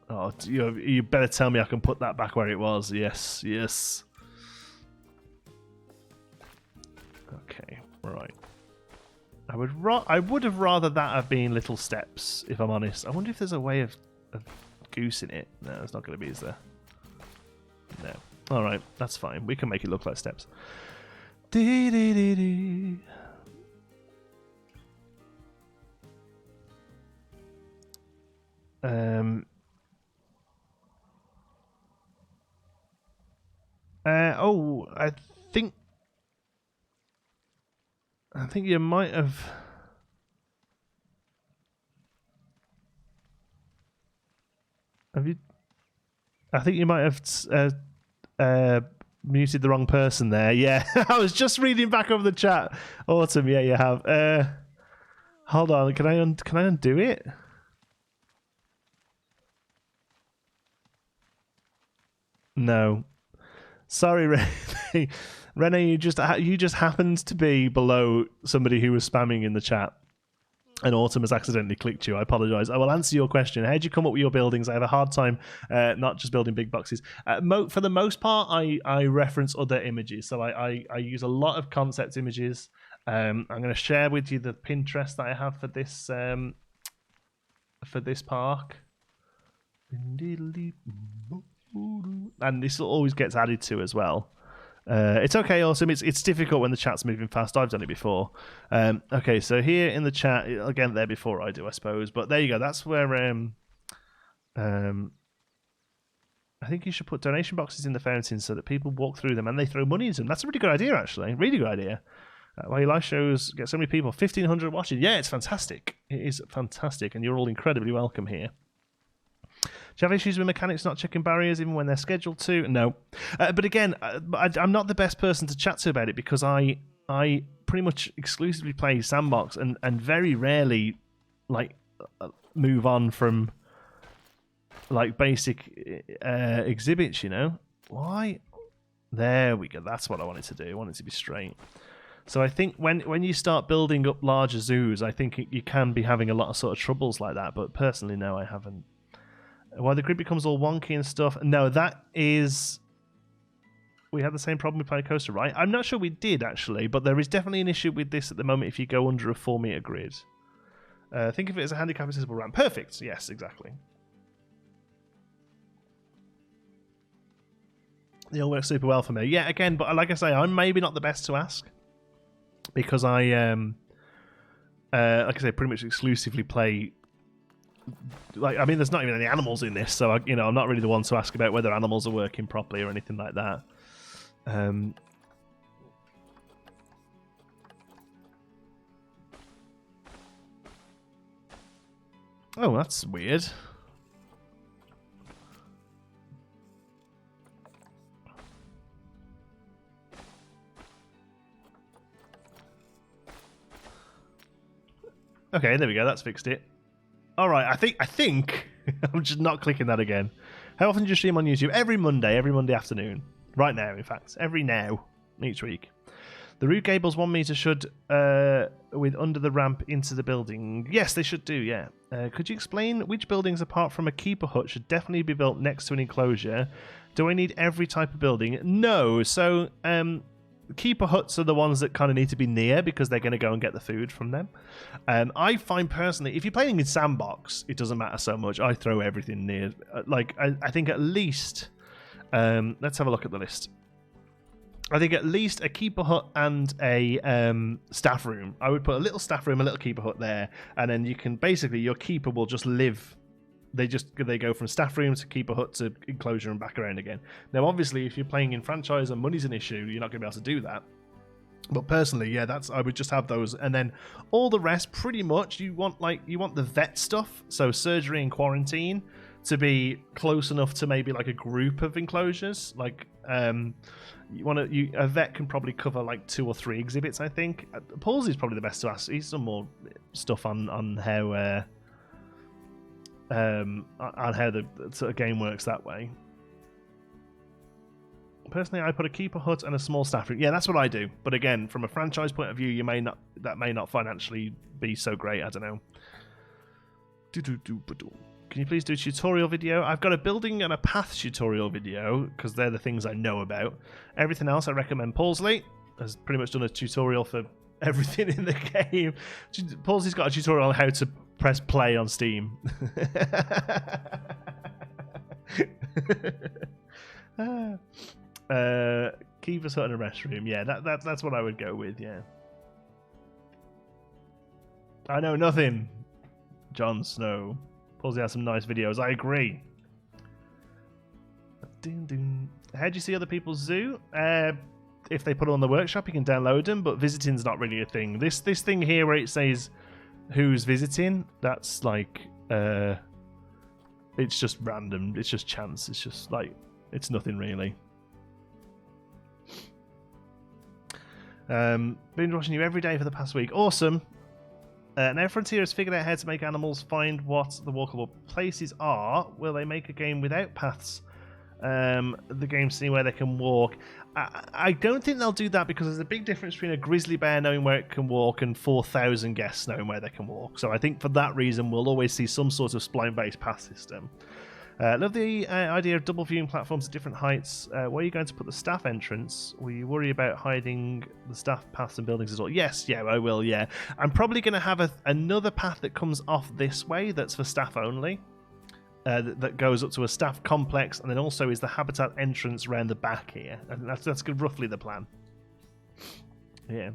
Oh, you better tell me I can put that back where it was. Yes, yes. Okay, right. I would have rather that have been little steps, if I'm honest. I wonder if there's a way of goosing it. No, it's not going to be, is there? No. All right, that's fine. We can make it look like steps. Dee-dee-dee-dee. Oh, I think you might have. Have you? I think you might have muted the wrong person there. Yeah, I was just reading back over the chat. Autumn, yeah, you have. Hold on, can I undo it? No. Sorry, Renee. Renee, you just happened to be below somebody who was spamming in the chat, and Autumn has accidentally clicked you. I apologise. I will answer your question. How did you come up with your buildings? I have a hard time not just building big boxes. For the most part, I reference other images. So I use a lot of concept images. I'm going to share with you the Pinterest that I have for this park. And this always gets added to as well. It's okay, awesome. It's difficult when the chat's moving fast. I've done it before. Okay, so here in the chat, I'll get there before I do, I suppose. But there you go. That's where I think you should put donation boxes in the fountains so that people walk through them and they throw money into them. That's a really good idea, actually. Really good idea. While your live shows get so many people, 1,500 watching. Yeah, it's fantastic. It is fantastic, and you're all incredibly welcome here. Do you have issues with mechanics not checking barriers even when they're scheduled to? No. But again, I'm not the best person to chat to about it because I pretty much exclusively play sandbox and very rarely like move on from like basic exhibits, you know? Why? There we go. That's what I wanted to do. I want it to be straight. So I think when you start building up larger zoos, I think you can be having a lot of sort of troubles like that. But personally, no, I haven't. Why the grid becomes all wonky and stuff? No, that is... We had the same problem with Planet Coaster, right? I'm not sure we did, actually, but there is definitely an issue with this at the moment if you go under a 4-meter grid. Think of it as a handicap-accessible ramp. Perfect. Yes, exactly. They all work super well for me. Yeah, again, but like I say, I'm maybe not the best to ask because I, like I say, pretty much exclusively play. Like, I mean, there's not even any animals in this, so I'm not really the one to ask about whether animals are working properly or anything like that. Oh, that's weird. Okay, there we go. That's fixed it. All right, I think I'm just not clicking that again. How often do you stream on YouTube? Every Monday afternoon. Right now, in fact, each week. The roof gables 1 meter should with under the ramp into the building. Yes, they should do. Yeah. Could you explain which buildings apart from a keeper hut should definitely be built next to an enclosure? Do I need every type of building? No. So keeper huts are the ones that kind of need to be near because they're going to go and get the food from them. I find personally, if you're playing in sandbox, it doesn't matter so much. I throw everything near. Like I think at least, let's have a look at the list. I think at least a keeper hut and a staff room. I would put a little staff room, a little keeper hut there, and then you can basically your keeper will just live. They go from staff room to keeper hut to enclosure and back around again. Now, obviously, if you're playing in franchise and money's an issue, you're not going to be able to do that. But personally, yeah, I would just have those, and then all the rest, pretty much, you want the vet stuff, so surgery and quarantine, to be close enough to maybe like a group of enclosures. Like, a vet can probably cover like 2 or 3 exhibits, I think. Paul's is probably the best to ask. He's some more stuff on how. On how the sort of game works that way. Personally, I put a keeper hut and a small staff room. Yeah, that's what I do. But again, from a franchise point of view, that may not financially be so great. I don't know. Can you please do a tutorial video? I've got a building and a path tutorial video because they're the things I know about. Everything else, I recommend Paulsley has pretty much done a tutorial for everything in the game. Paulsley's got a tutorial on how to press play on Steam. Keeper's hut and a restroom. Yeah, that's what I would go with. Yeah. I know nothing. Jon Snow. Paulsley has some nice videos. I agree. How do you see other people's zoo? If they put it on the workshop, you can download them, but visiting's not really a thing. This thing here where it says who's visiting, that's like it's just random. It's just chance. It's just like it's nothing really. Been watching you every day for the past week. Awesome. Now Frontier has figured out how to make animals find what the walkable places are. Will they make a game without paths? The game seeing where they can walk. I don't think they'll do that because there's a big difference between a grizzly bear knowing where it can walk and 4,000 guests knowing where they can walk. So I think for that reason we'll always see some sort of spline-based path system. Love the idea of double viewing platforms at different heights. Where are you going to put the staff entrance? Will you worry about hiding the staff paths and buildings as well? Yes, yeah, I will, yeah. I'm probably going to have another path that comes off this way that's for staff only. that goes up to a staff complex, and then also is the habitat entrance around the back here. And that's roughly the plan. Yeah.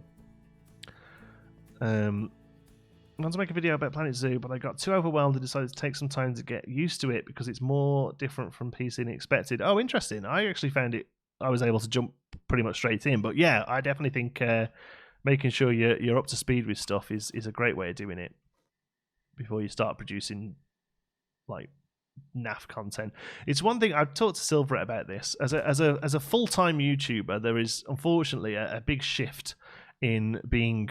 I want to make a video about Planet Zoo, but I got too overwhelmed and decided to take some time to get used to it because it's more different from PC than expected. Oh, interesting. I actually found it. I was able to jump pretty much straight in, but yeah, I definitely think making sure you're up to speed with stuff is a great way of doing it before you start producing like naff content. It's one thing I've talked to Silverette about this as a full-time YouTuber. There is unfortunately a big shift in being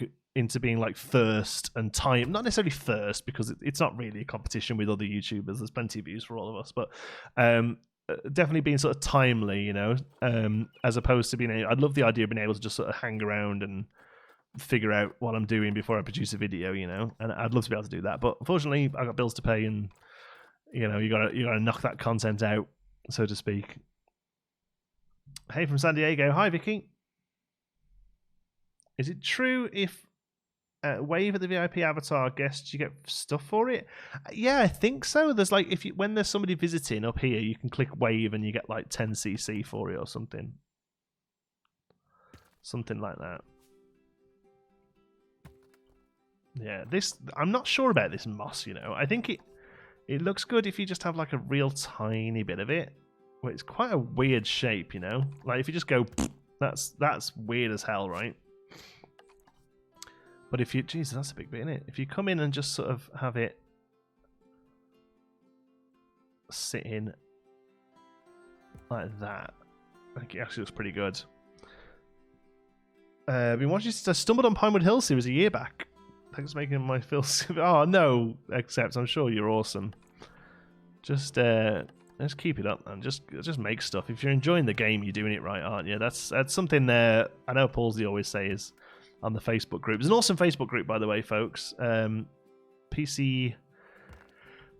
like first and time, not necessarily first because it's not really a competition with other YouTubers. There's plenty of views for all of us, but definitely being sort of timely, you know, as opposed to being. I'd love the idea of being able to just sort of hang around and figure out what I'm doing before I produce a video, you know, and I'd love to be able to do that. But unfortunately, I got bills to pay, and you know, you gotta knock that content out, so to speak. Hey from San Diego. Hi Vicky. Is it true if wave at the VIP avatar guests you get stuff for it? Yeah, I think so. There's like when there's somebody visiting up here, you can click wave and you get like 10cc for it or something like that. Yeah, I'm not sure about this moss, you know. I think it looks good if you just have like a real tiny bit of it. Well, it's quite a weird shape, you know. Like if you just go, that's weird as hell, right? But if you, Jesus, that's a big bit, isn't it? If you come in and just sort of have it sit in like that, I think it actually looks pretty good. I've been watching. I stumbled on Pinewood Hill series a year back. Thanks for making my feel. Oh no, except I'm sure you're awesome. Just keep it up, man. Just make stuff. If you're enjoying the game, you're doing it right, aren't you? That's something there. I know Paulsy always says on the Facebook group. There's an awesome Facebook group, by the way, folks. PC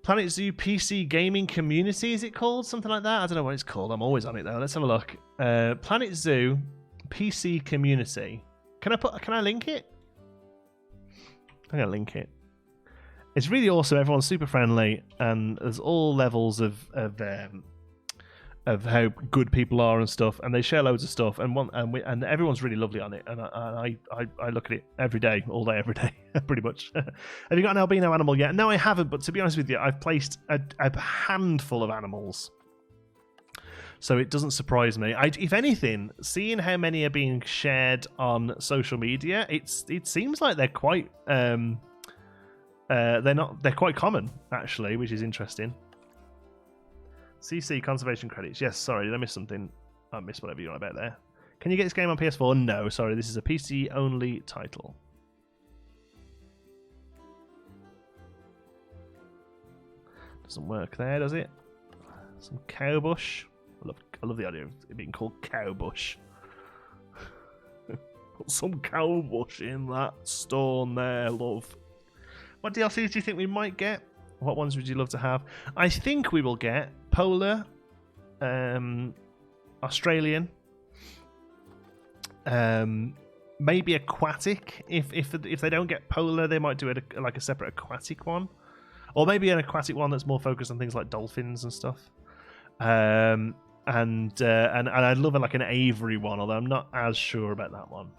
Planet Zoo PC Gaming Community, is it called? Something like that? I don't know what it's called. I'm always on it though. Let's have a look. Planet Zoo PC Community. Can I link it? I'm gonna link it. It's really awesome. Everyone's super friendly, and there's all levels of how good people are and stuff. And they share loads of stuff, and everyone's really lovely on it. And I look at it every day, all day, every day, pretty much. Have you got an albino animal yet? No, I haven't. But to be honest with you, I've placed a handful of animals, so it doesn't surprise me. If anything, seeing how many are being shared on social media, it seems like they're quite they're quite common actually, which is interesting. CC conservation credits. Yes, sorry, did I miss something? I missed whatever you're on about there. Can you get this game on PS4? No, sorry, this is a PC only title. Doesn't work there, does it? Some cowbush. I love the idea of it being called cowbush. Put some cowbush in that stone there, love. What DLCs do you think we might get? What ones would you love to have? I think we will get Polar, Australian, maybe Aquatic. If they don't get Polar, they might do it like a separate Aquatic one, or maybe an Aquatic one that's more focused on things like dolphins and stuff. And I'd love like an Avery one, although I'm not as sure about that one.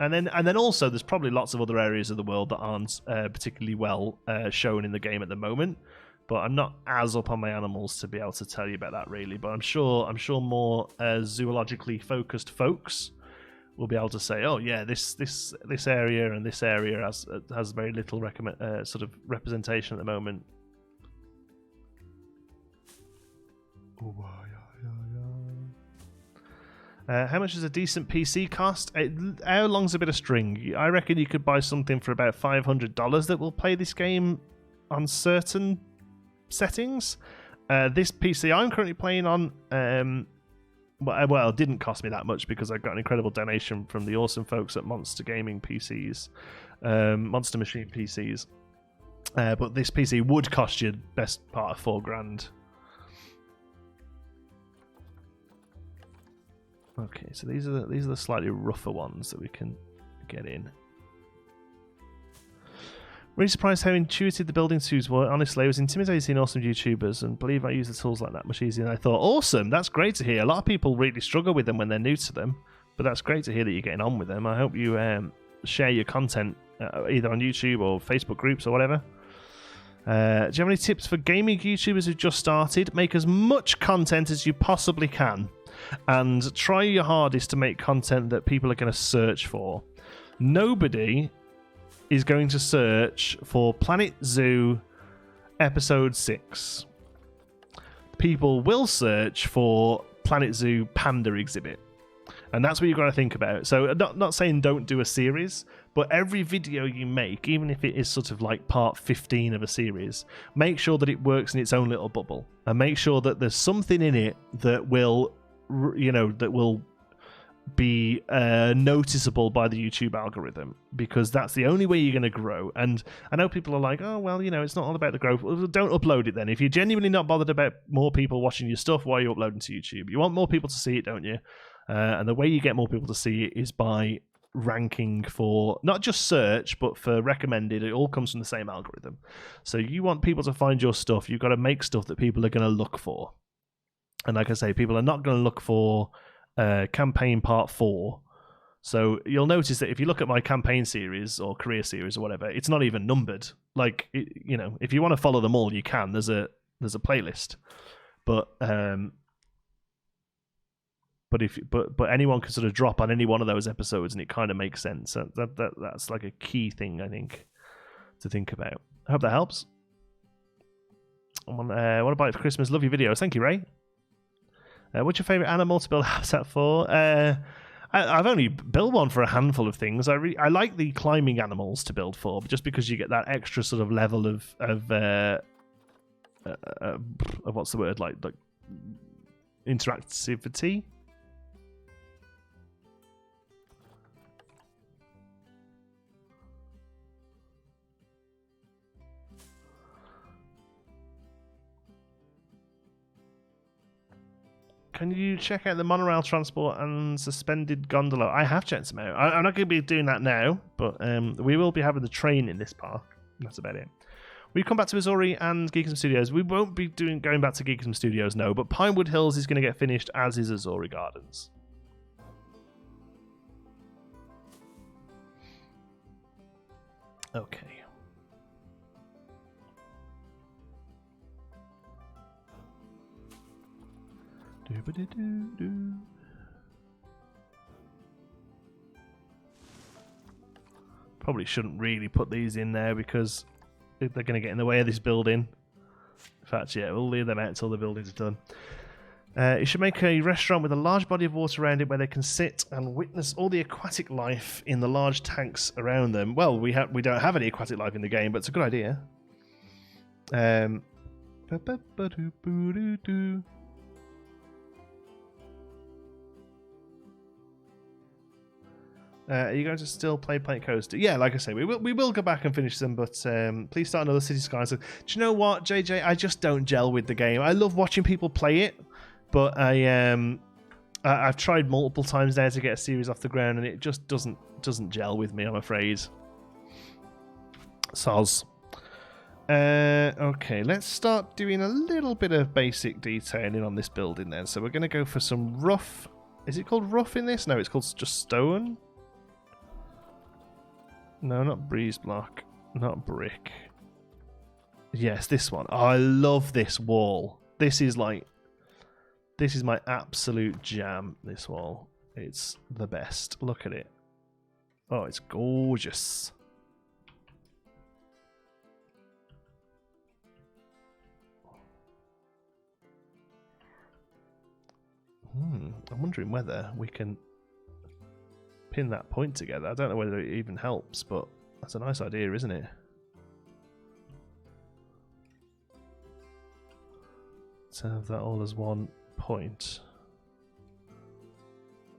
And then also there's probably lots of other areas of the world that aren't particularly well shown in the game at the moment. But I'm not as up on my animals to be able to tell you about that really. But I'm sure more zoologically focused folks will be able to say, oh yeah, this area and this area has very little sort of representation at the moment. How much does a decent PC cost? How long's a bit of string? I reckon you could buy something for about $500 that will play this game on certain settings. This PC I'm currently playing on, well, it didn't cost me that much because I got an incredible donation from the awesome folks at Monster Gaming PCs, Monster Machine PCs. But this PC would cost you best part of $4,000. Okay, so these are the slightly rougher ones that we can get in. Really surprised how intuitive the building tools were. Honestly, I was intimidated seeing awesome YouTubers and believe I use the tools like that much easier than I thought. Awesome, that's great to hear. A lot of people really struggle with them when they're new to them, but that's great to hear that you're getting on with them. I hope you share your content either on YouTube or Facebook groups or whatever. Do you have any tips for gaming YouTubers who just started? Make as much content as you possibly can and try your hardest to make content that people are going to search for. Nobody is going to search for Planet Zoo Episode 6. People will search for Planet Zoo Panda Exhibit. And that's what you've got to think about. So not saying don't do a series, but every video you make, even if it is sort of like part 15 of a series, make sure that it works in its own little bubble. And make sure that there's something in it that will, that will be noticeable by the YouTube algorithm, because that's the only way you're going to grow. And I know people are like, oh, well, it's not all about the growth. Well, don't upload it then. If you're genuinely not bothered about more people watching your stuff, why are you uploading to YouTube? You want more people to see it, don't you? And the way you get more people to see it is by ranking for not just search, but for recommended. It all comes from the same algorithm. So you want people to find your stuff, you've got to make stuff that people are going to look for. And like I say, people are not going to look for campaign part 4. So you'll notice that if you look at my campaign series or career series or whatever, it's not even numbered. Like, if you want to follow them all, you can. There's a playlist, but anyone can sort of drop on any one of those episodes, and it kind of makes sense. So that's like a key thing, I think, to think about. I hope that helps. What about it for Christmas? Love your videos. Thank you, Ray. What's your favourite animal to build a habitat for? I've only built one for a handful of things. I like the climbing animals to build for, just because you get that extra sort of level of what's the word, like interactivity. Can you check out the monorail transport and suspended gondola? I have checked them out. I'm not going to be doing that now, but we will be having the train in this park. That's about it. We come back to Missouri and Geekism Studios. We won't be going back to Geekism Studios, no, but Pinewood Hills is going to get finished, as is Azori Gardens. Okay. Probably shouldn't really put these in there because they're going to get in the way of this building. In fact, yeah, we'll leave them out until the buildings are done. You should make a restaurant with a large body of water around it where they can sit and witness all the aquatic life in the large tanks around them. Well, we don't have any aquatic life in the game, but it's a good idea. Are you going to still play Planet Coaster? Yeah, like I say, we will go back and finish them, but please start another City Skylines. Do you know what, JJ? I just don't gel with the game. I love watching people play it, but I've tried multiple times now to get a series off the ground, and it just doesn't gel with me, I'm afraid. Soz. Okay, let's start doing a little bit of basic detailing on this building then. So we're going to go for some rough. Is it called rough in this? No, it's called just stone. No, not breeze block, not brick. Yes, this one. Oh, I love this wall. This is my absolute jam, this wall. It's the best. Look at it. Oh, it's gorgeous. I'm wondering whether we can pin that point together. I don't know whether it even helps, but that's a nice idea, isn't it? To have that all as one point.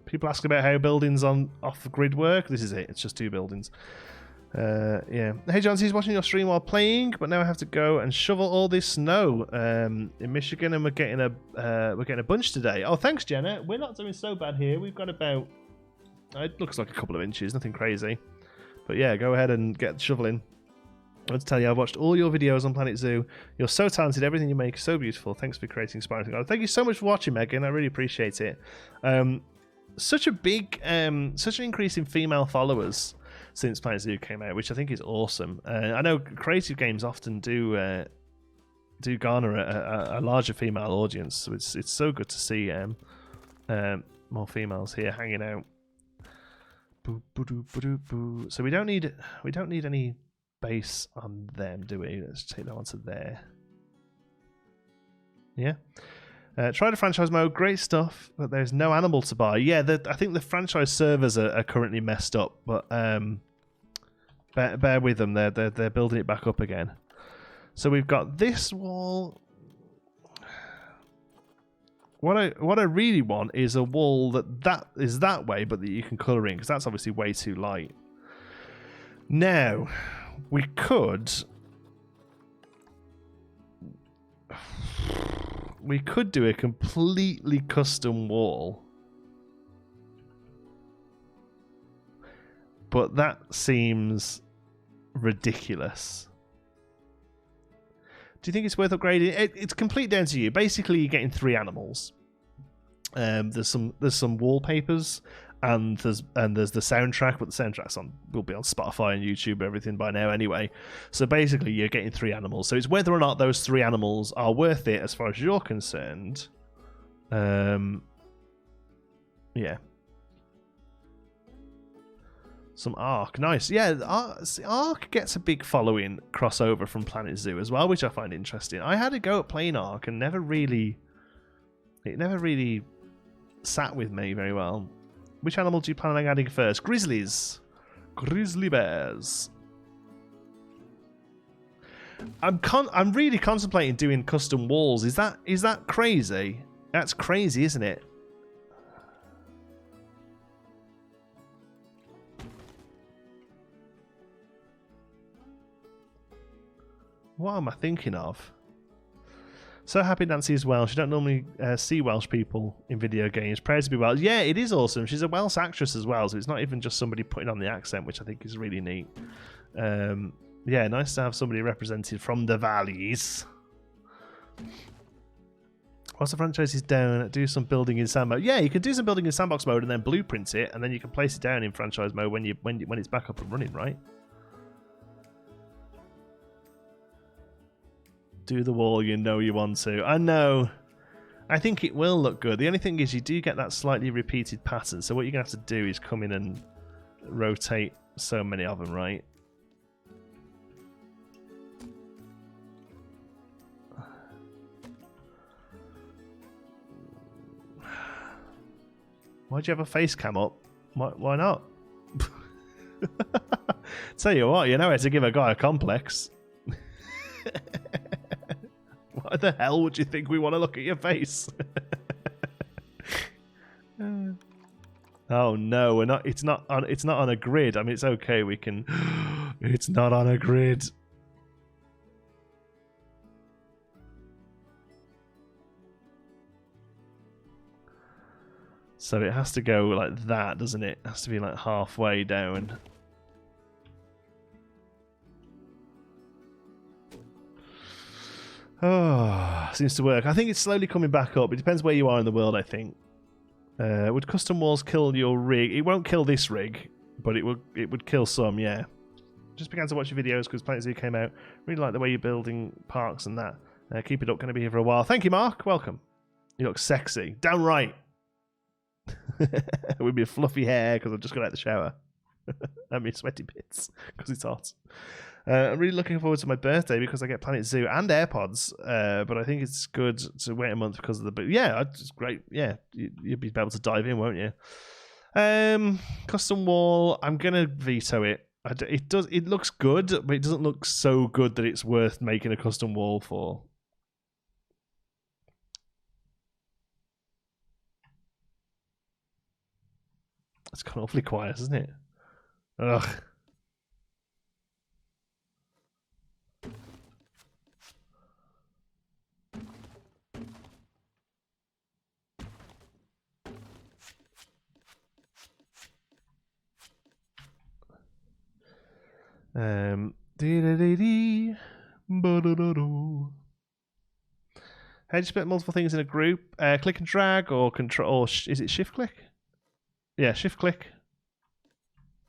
People ask about how buildings off grid work. This is it. It's just 2 buildings. Yeah. Hey, John, he's watching your stream while playing, but now I have to go and shovel all this snow in Michigan, and we're getting a bunch today. Oh, thanks, Jenna. We're not doing so bad here. We've got about, it looks like a couple of inches, nothing crazy. But yeah, go ahead and get shoveling. I want to tell you, I've watched all your videos on Planet Zoo. You're so talented. Everything you make is so beautiful. Thanks for creating Inspiring God. Thank you so much for watching, Megan. I really appreciate it. Such an increase in female followers since Planet Zoo came out, which I think is awesome. I know creative games often do garner a larger female audience, so it's so good to see more females here hanging out. So we don't need any base on them, do we? Let's take that one to there. Yeah. Try the franchise mode, great stuff, but there's no animal to buy. Yeah, I think the franchise servers are currently messed up, but bear with them. They're building it back up again. So we've got this wall. What I really want is a wall that is that way, but that you can colour in, because that's obviously way too light. Now, we could do a completely custom wall, but that seems ridiculous. Do you think it's worth upgrading? It's completely down to you. Basically, you're getting 3 animals. There's some wallpapers, and there's the soundtrack, but the soundtrack's will be on Spotify and YouTube, everything by now anyway. So basically, you're getting 3 animals. So it's whether or not those 3 animals are worth it as far as you're concerned. Yeah. Some Ark, nice. Yeah, Ark gets a big following crossover from Planet Zoo as well, which I find interesting. I had a go at playing Ark and it never really sat with me very well. Which animal do you plan on adding first? Grizzlies. Grizzly bears. I'm really contemplating doing custom walls. Is that crazy? That's crazy, isn't it? What am I thinking of? So happy Nancy is Welsh. You don't normally see Welsh people in video games. Proud to be Welsh. Yeah, it is awesome. She's a Welsh actress as well, so it's not even just somebody putting on the accent, which I think is really neat. Yeah, nice to have somebody represented from the valleys. Once the franchise is down, do some building in sandbox. Yeah, you can do some building in sandbox mode and then blueprint it, and then you can place it down in franchise mode when it's back up and running, right? Do the wall you know you want to. I know. I think it will look good. The only thing is you do get that slightly repeated pattern. So what you're going to have to do is come in and rotate so many of them, right? Why'd you have a face cam up? Why not? Tell you what, you know how to give a guy a complex. Why the hell would you think we want to look at your face? Oh no, we're not. It's not on a grid. I mean, it's okay. We can. It's not on a grid. So it has to go like that, doesn't it? It has to be like halfway down. Oh, seems to work. I think it's slowly coming back up. It depends where you are in the world, I think. Would custom walls kill your rig? It won't kill this rig, but it would kill some, yeah. Just began to watch your videos because Planet Zoo came out. Really like the way you're building parks and that. Keep it up. Going to be here for a while. Thank you, Mark. Welcome. You look sexy. Damn right. With my fluffy hair because I've just got out of the shower. And my sweaty bits because it's hot. I'm really looking forward to my birthday because I get Planet Zoo and AirPods, but I think it's good to wait a month because of the... But yeah, it's great. Yeah, you'll be able to dive in, won't you? Custom wall, I'm going to veto it. It looks good, but it doesn't look so good that it's worth making a custom wall for. It's kind of awfully quiet, isn't it? Ugh. Dee-da-dee-dee. Ba-da-da-do. How do you split multiple things in a group? Click and drag or control? Or is it shift click? Yeah, shift click.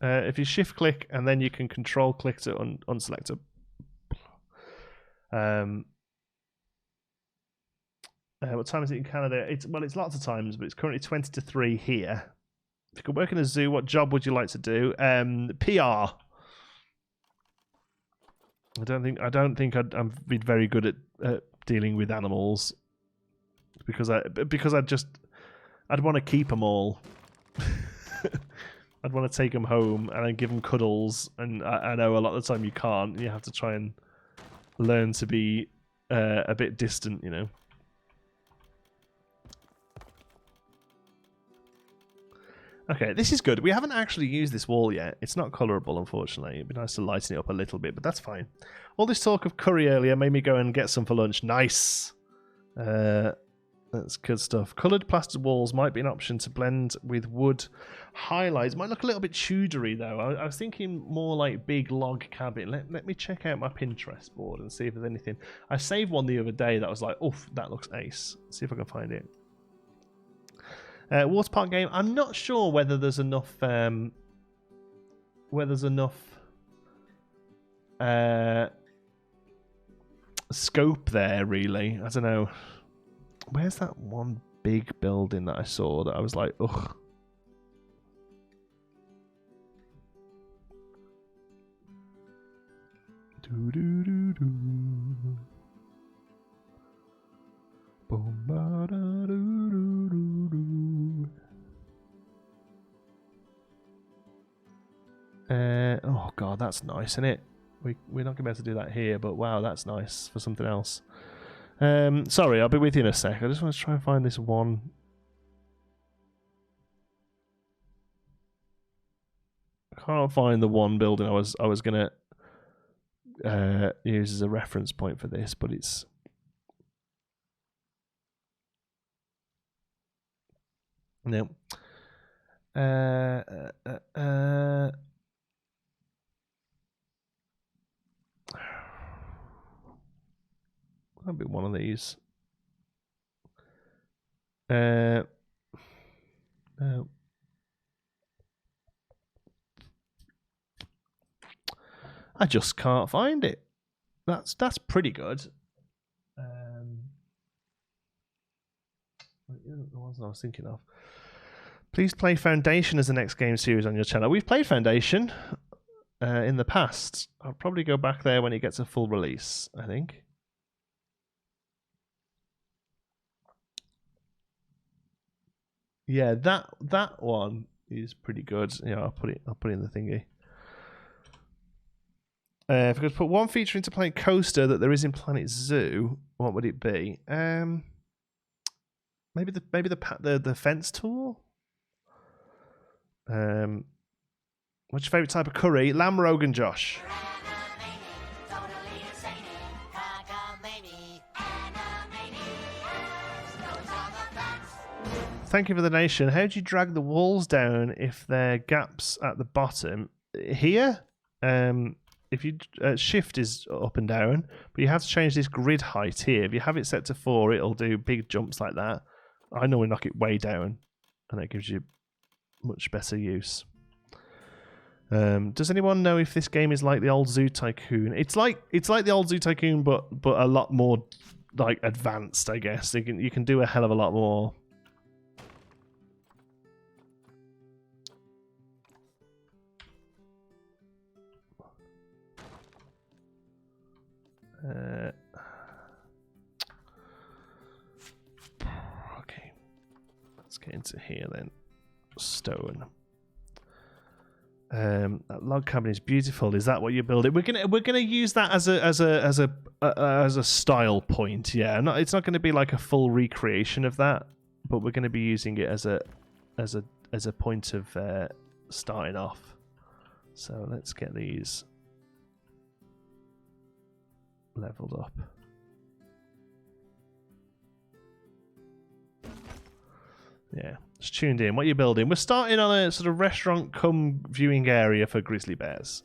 If you shift click and then you can control click to unselect it. What time is it in Canada? It's lots of times, but it's currently 20 to 3 here. If you could work in a zoo, what job would you like to do? PR. I don't think I'd be very good at dealing with animals because I'd want to keep them all. I'd want to take them home and then give them cuddles, and I know a lot of the time you can't. You have to try and learn to be a bit distant, you know. Okay, this is good. We haven't actually used this wall yet. It's not colourable, unfortunately. It'd be nice to lighten it up a little bit, but that's fine. All this talk of curry earlier made me go and get some for lunch. Nice. That's good stuff. Coloured plastered walls might be an option to blend with wood highlights. Might look a little bit Tudory, though. I was thinking more like big log cabin. Let me check out my Pinterest board and see if there's anything. I saved one the other day that was like, oof, that looks ace. Let's see if I can find it. Water park game. I'm not sure whether there's enough. Scope there, really. I don't know. Where's that one big building that I saw that I was like, ugh. Do do do do. Boom ba da do do do do. Oh god, that's nice, isn't it? We're not going to be able to do that here, but wow, that's nice for something else. Sorry, I'll be with you in a sec. I just want to try and find this one. I can't find the one building I was going to use as a reference point for this, but it's. No. That'll be one of these. No. I just can't find it. That's pretty good. The ones I was thinking of. Please play Foundation as the next game series on your channel. We've played Foundation in the past. I'll probably go back there when it gets a full release, I think. Yeah, that one is pretty good. Yeah, I'll put it in the thingy. If I could put one feature into Planet Coaster that there is in Planet Zoo, what would it be? Maybe the fence tool. What's your favourite type of curry? Lamb Rogan, Josh. Thank you for the donation. How do you drag the walls down if there are gaps at the bottom? Here, if you shift is up and down, but you have to change this grid height here. If you have it set to 4, it'll do big jumps like that. I normally knock it way down, and that gives you much better use. Does anyone know if this game is like the old Zoo Tycoon? It's like the old Zoo Tycoon, but a lot more like advanced, I guess. You can do a hell of a lot more. Okay, let's get into here then. Stone. That log cabin is beautiful. Is that what you're building? We're gonna use that as a style point. Yeah, it's not going to be like a full recreation of that, but we're going to be using it as a point of starting off. So let's get these leveled up. Yeah, it's tuned in. What are you building? We're starting on a sort of restaurant cum viewing area for grizzly bears.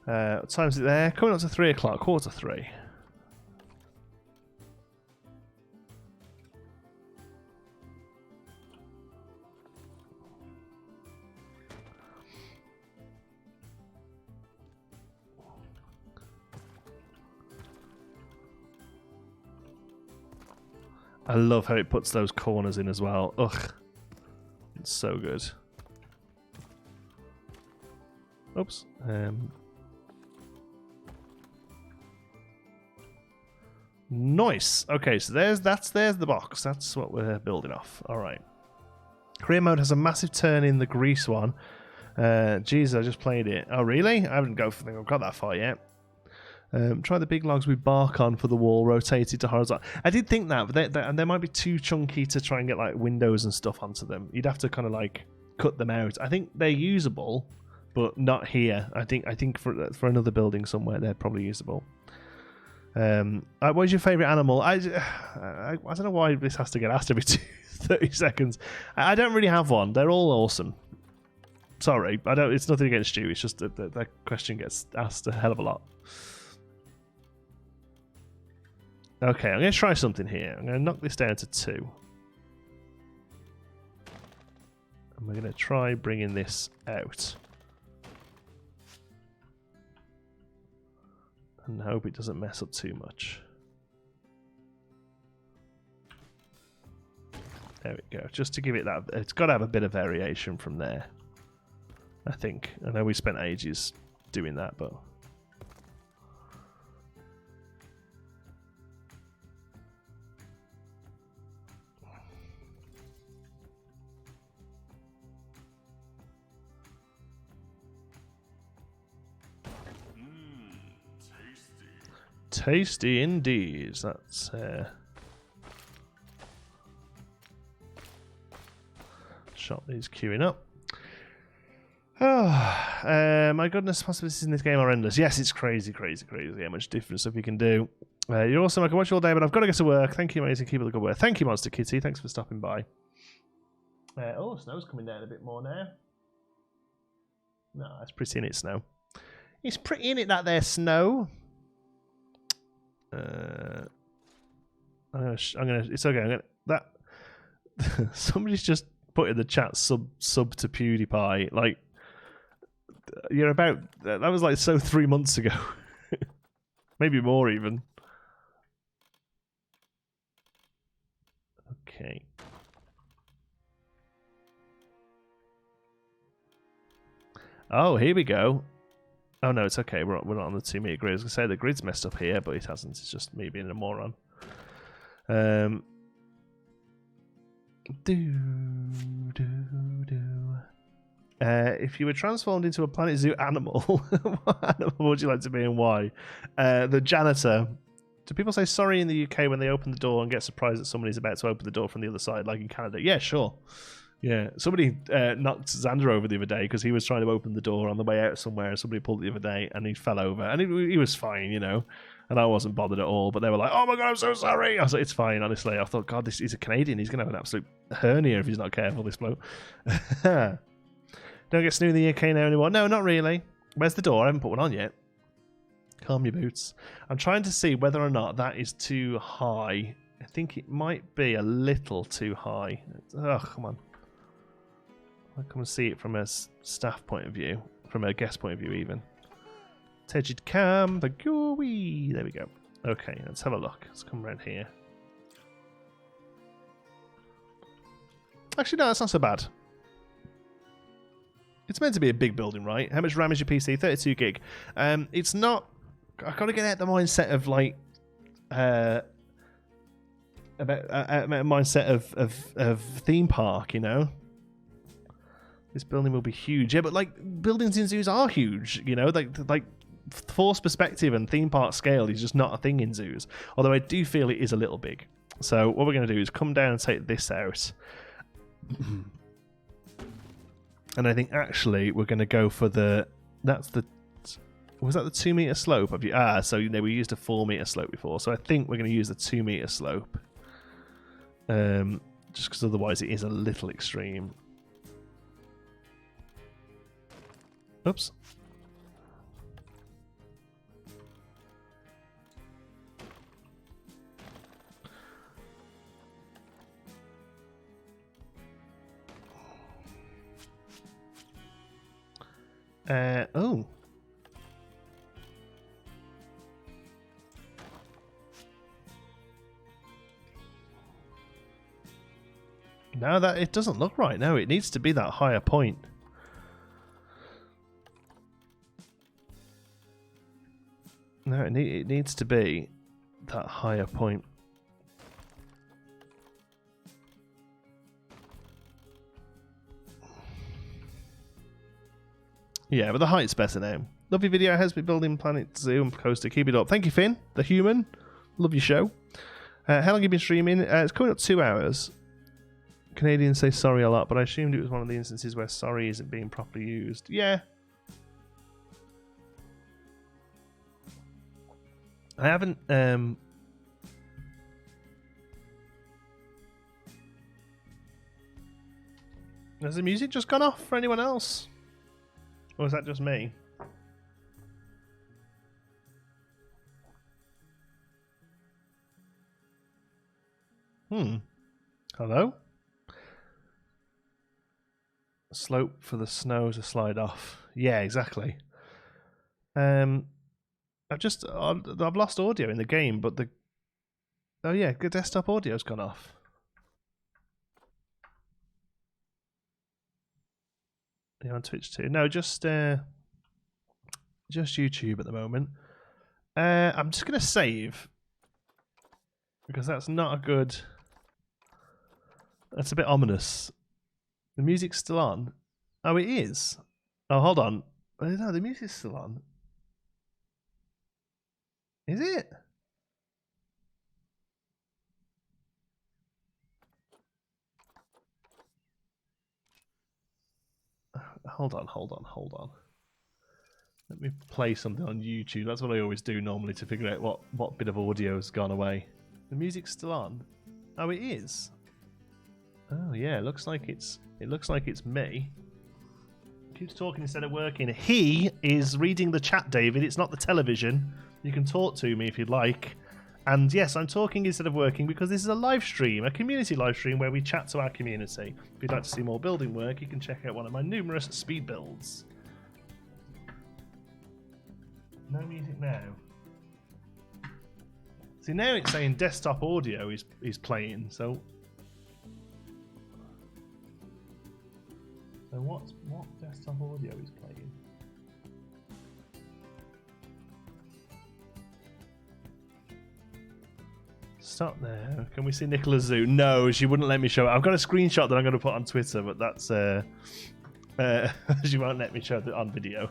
What time is it there? Coming up to 3 o'clock, 2:45. I love how it puts those corners in as well. Ugh. It's so good. Oops. Nice. Okay, so there's the box. That's what we're building off. All right. Career mode has a massive turn in the grease one. Jesus, I just played it. Oh, really? I haven't got that far yet. Try the big logs we bark on for the wall rotated to horizontal. I did think that, but they might be too chunky to try and get like windows and stuff onto them. You'd have to kind of like cut them out. I think they're usable, but not here. I think for another building somewhere they're probably usable. What's your favourite animal? I don't know why this has to get asked every 30 seconds. I don't really have one. They're all awesome. Sorry, I don't. It's nothing against you. It's just that question gets asked a hell of a lot. Okay, I'm going to try something here. I'm going to knock this down to 2. And we're going to try bringing this out. And hope it doesn't mess up too much. There we go. Just to give it that... It's got to have a bit of variation from there. I think. I know we spent ages doing that, but... Tasty indeed. That's shot these queuing up. Oh, my goodness, possibilities in this game are endless. Yes, it's crazy how much different stuff you can do. You're awesome. I can watch you all day, but I've got to get to work. Thank you, amazing. Keep up the good work. Thank you, Monster Kitty. Thanks for stopping by. Oh, snow's coming down a bit more now. No, it's pretty in it, snow. It's pretty in it, that there snow. It's okay. That somebody's just put in the chat sub to PewDiePie. Like, you're about that was like so 3 months ago, maybe more even. Okay. Oh, here we go. Oh no, it's okay. We're not on the 2 meter grid. I was gonna say the grid's messed up here, but it hasn't. It's just me being a moron. If you were transformed into a Planet Zoo animal, what animal would you like to be and why? The janitor. Do people say sorry in the UK when they open the door and get surprised that somebody's about to open the door from the other side, like in Canada? Yeah, sure. Yeah, somebody knocked Xander over the other day because he was trying to open the door on the way out somewhere, and somebody pulled it the other day, and he fell over, and he was fine, you know, and I wasn't bothered at all, but they were like, oh my god, I'm so sorry. I was like, it's fine, honestly. I thought, god, he's a Canadian, he's going to have an absolute hernia if he's not careful, this bloke. Don't get snow in the UK now anymore. No, not really. Where's the door? I haven't put one on yet. Calm your boots. I'm trying to see whether or not that is too high. I think it might be a little too high. Oh, come on. I'll come and see it from a staff point of view, from a guest point of view even. Tegid cam, the gooey. There we go. Okay, let's have a look. Let's come around here. Actually, no, that's not so bad. It's meant to be a big building, right? How much RAM is your PC? 32 gig. It's not... I've got to get out the mindset of, like... mindset of theme park, you know? This building will be huge. Yeah, but like buildings in zoos are huge, you know, like force perspective and theme park scale is just not a thing in zoos. Although I do feel it is a little big. So what we're going to do is come down and take this out. And I think actually we're going to go for was that the 2 meter slope? So you know, we used a 4 meter slope before. So I think we're going to use the 2 meter slope. Just because otherwise it is a little extreme. Oops. Oh. No, that it doesn't look right. No, it needs to be that higher point. No, it needs to be that higher point. Yeah, but the height's better now. Lovely video. Has been building Planet Zoo and Coaster. Keep it up. Thank you, Finn, the human. Love your show. How long have you been streaming? It's coming up 2 hours. Canadians say sorry a lot, but I assumed it was one of the instances where sorry isn't being properly used. Yeah. I haven't... Has the music just gone off for anyone else? Or is that just me? Hello? Slope for the snow to slide off. Yeah, exactly. I've lost audio in the game, but the... Oh yeah, the desktop audio's gone off. Yeah, on Twitch too. No, just YouTube at the moment. I'm just gonna save because that's not a good. That's a bit ominous. The music's still on. Oh, it is. Oh, hold on. No, the music's still on. Is it? Hold on. Let me play something on YouTube. That's what I always do normally to figure out what bit of audio has gone away. The music's still on. Oh, it is. Oh yeah, it looks like it's me. Keeps talking instead of working. He is reading the chat, David. It's not the television. You can talk to me if you'd like. And yes, I'm talking instead of working because this is a live stream, a community live stream where we chat to our community. If you'd like to see more building work, you can check out one of my numerous speed builds. No music now. See, now it's saying desktop audio is playing, so what desktop audio is playing? Stop there. Can we see Nicola Zoo? No, she wouldn't let me show it. I've got a screenshot that I'm going to put on Twitter, but that's she won't let me show it on video.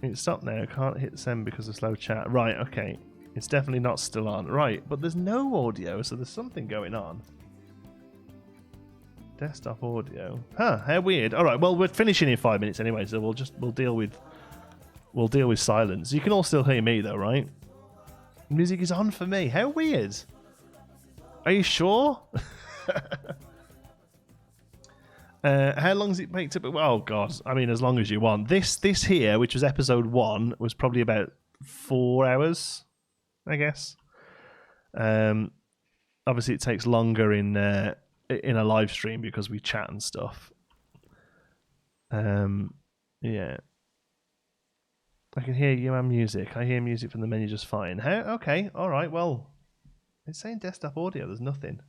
It's stopped now. Can't hit send because of slow chat. Right, okay. It's definitely not still on. Right, but there's no audio, so there's something going on. Desktop audio. Huh, how weird. All right, well, we're finishing in 5 minutes anyway, so we'll deal with silence. You can all still hear me though, right? Music is on for me. How weird. Are you sure? How long does it take to... Oh, God. I mean, as long as you want. This here, which was episode 1, was probably about 4 hours, I guess. Obviously, it takes longer in a live stream because we chat and stuff. Yeah. I can hear you and music. I hear music from the menu just fine. How? Okay, all right. Well, it's saying desktop audio. There's nothing.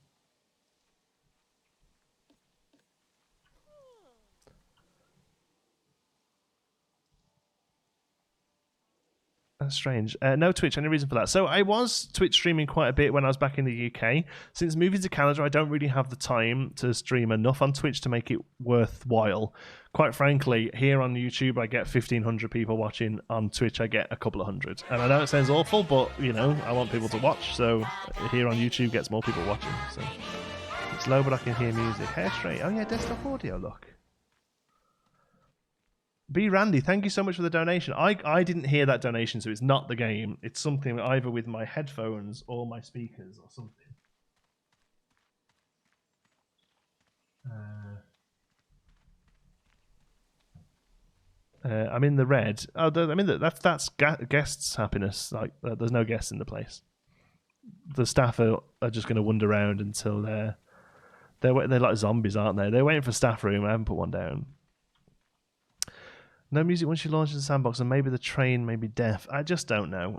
That's strange. No Twitch, any reason for that? So I was Twitch streaming quite a bit when I was back in the UK. Since moving to Canada, I don't really have the time to stream enough on Twitch to make it worthwhile. Quite frankly, here on YouTube, I get 1,500 people watching. On Twitch, I get a couple of hundred. And I know it sounds awful, but, you know, I want people to watch. So here on YouTube gets more people watching. So it's low, but I can hear music. Hair straight. Oh, yeah, desktop audio, look. B. Randy, thank you so much for the donation. I didn't hear that donation, so it's not the game. It's something either with my headphones or my speakers or something. I'm in the red. Oh, I mean that's guests' happiness. Like there's no guests in the place. The staff are just going to wander around until they're like zombies, aren't they? They're waiting for staff room. I haven't put one down. No music once you launch the sandbox, and maybe the train may be deaf. I just don't know.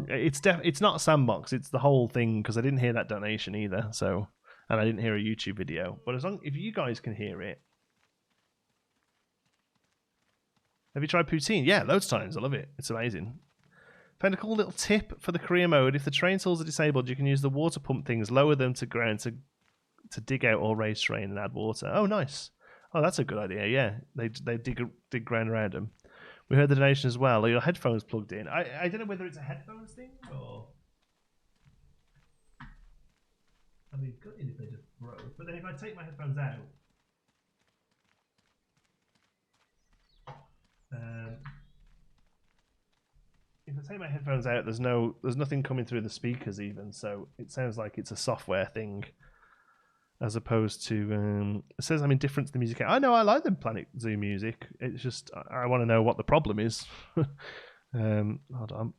It's not a sandbox. It's the whole thing, because I didn't hear that donation either. So, and I didn't hear a YouTube video. But if you guys can hear it, have you tried poutine? Yeah, loads of times. I love it. It's amazing. Found a cool little tip for the career mode. If the train tools are disabled, you can use the water pump things, lower them to ground to dig out or raise terrain and add water. Oh, nice. Oh, that's a good idea. Yeah, they dig ground around them. We heard the donation as well. Are your headphones plugged in? I don't know whether it's a headphones thing or. I mean, good if they just broke. But then if I take my headphones out, there's nothing coming through the speakers even. So it sounds like it's a software thing. As opposed to, it says I'm indifferent to the music. I know I like the Planet Zoo music. It's just I want to know what the problem is. Hold on.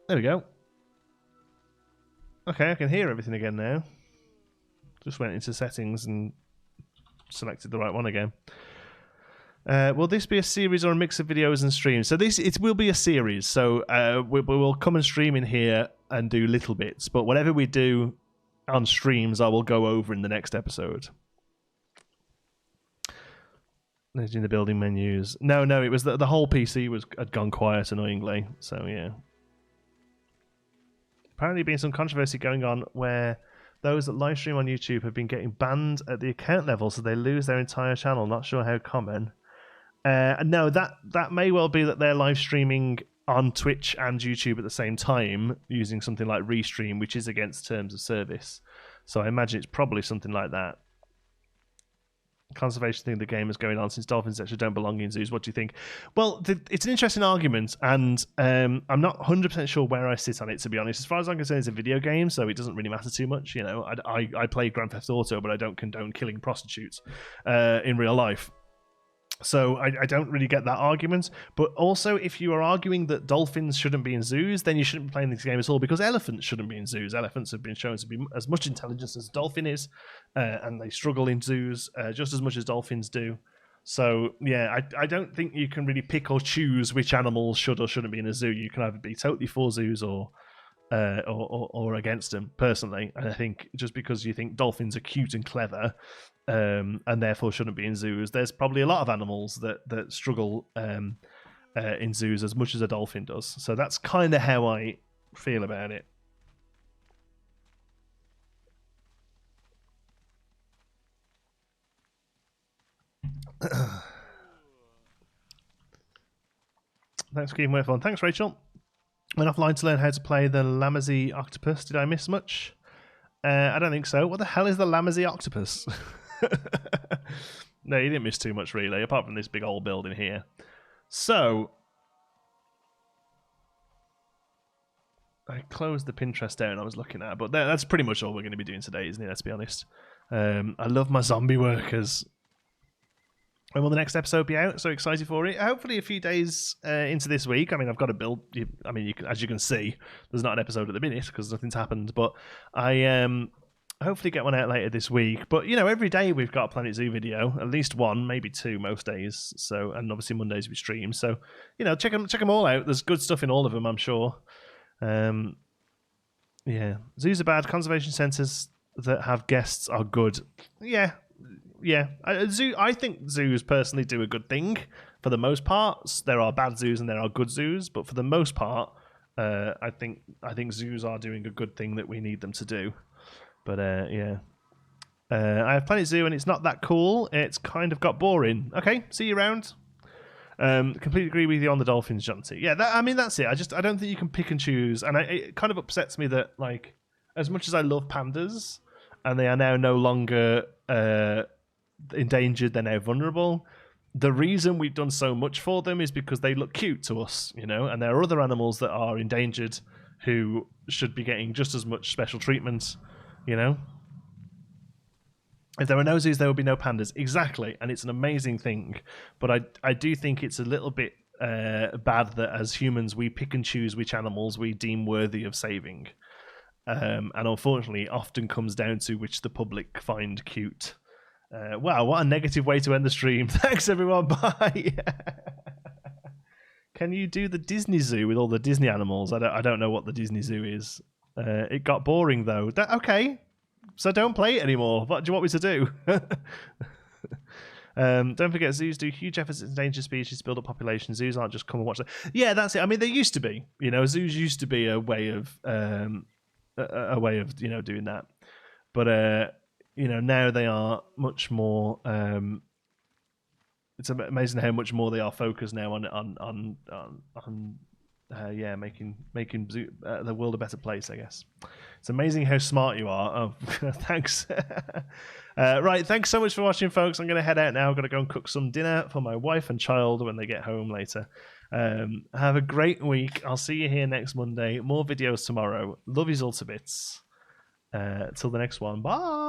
There we go. Okay, I can hear everything again now. Just went into settings and selected the right one again. Will this be a series or a mix of videos and streams? So it will be a series. So we will come and stream in here and do little bits. But whatever we do on streams, I will go over in the next episode. Doing the building menus. No, it was the whole PC had gone quiet annoyingly. So yeah. Apparently, been some controversy going on where those that live stream on YouTube have been getting banned at the account level, so they lose their entire channel. Not sure how common. No, that may well be that they're live streaming on Twitch and YouTube at the same time using something like Restream, which is against terms of service. So I imagine it's probably something like that. Conservation thing the game is going on since dolphins actually don't belong in zoos. What do you think? Well, it's an interesting argument, and I'm not 100% sure where I sit on it, to be honest. As far as I'm concerned, it's a video game, so it doesn't really matter too much. You know, I play Grand Theft Auto, but I don't condone killing prostitutes in real life. So I don't really get that argument. But also, if you are arguing that dolphins shouldn't be in zoos, then you shouldn't be playing this game at all, because elephants shouldn't be in zoos. Elephants have been shown to be as much intelligence as a dolphin is, and they struggle in zoos just as much as dolphins do. So, yeah, I don't think you can really pick or choose which animals should or shouldn't be in a zoo. You can either be totally for zoos or against them, personally. And I think just because you think dolphins are cute and clever, and therefore shouldn't be in zoos, there's probably a lot of animals that struggle in zoos as much as a dolphin does. So that's kind of how I feel about it. Thanks for keeping my phone. Thanks, Rachel. Went offline to learn how to play the Lamazee octopus. Did I miss much? I don't think so. What the hell is the Lamazee octopus? No, you didn't miss too much, really, apart from this big old building here. So, I closed the Pinterest down I was looking at, but that's pretty much all we're going to be doing today, isn't it? Let's be honest. I love my zombie workers. When will the next episode be out? So excited for it. Hopefully a few days into this week. I mean, I've got to build... I mean, as you can see, there's not an episode at the minute because nothing's happened. But I hopefully get one out later this week. But, you know, every day we've got a Planet Zoo video. At least one, maybe two most days. So, and obviously Mondays we stream. So, you know, check them all out. There's good stuff in all of them, I'm sure. Yeah. Zoos are bad. Conservation centres that have guests are good. Yeah. I think zoos personally do a good thing for the most part. There are bad zoos and there are good zoos, but for the most part, I think zoos are doing a good thing that we need them to do. But yeah, I have Planet Zoo and it's not that cool. It's kind of got boring. Okay, see you around. Completely agree with you on the dolphins, Jonty. Yeah, I mean that's it. I don't think you can pick and choose, and it kind of upsets me that, like, as much as I love pandas, and they are now no longer endangered, they're now vulnerable. The reason we've done so much for them is because they look cute to us, you know, and there are other animals that are endangered who should be getting just as much special treatment, you know. If there were no zoos, there would be no pandas. Exactly, and it's an amazing thing. But I do think it's a little bit bad that as humans we pick and choose which animals we deem worthy of saving. And unfortunately, often comes down to which the public find cute. Wow, what a negative way to end the stream. Thanks, everyone. Bye. Can you do the Disney Zoo with all the Disney animals? I don't know what the Disney Zoo is. It got boring, though. Okay, so don't play it anymore. What do you want me to do? Don't forget, zoos do huge efforts in endangered species to build up populations. Zoos aren't just come and watch them. Yeah, that's it. I mean, they used to be. Zoos used to be a way of doing that. But now they are much more. It's amazing how much more they are focused now on making the world a better place, I guess. It's amazing how smart you are. Oh, thanks. Right, thanks so much for watching, folks. I'm going to head out now. I'm going to go and cook some dinner for my wife and child when they get home later. Have a great week. I'll see you here next Monday. More videos tomorrow. Love yous all to bits. Till the next one. Bye.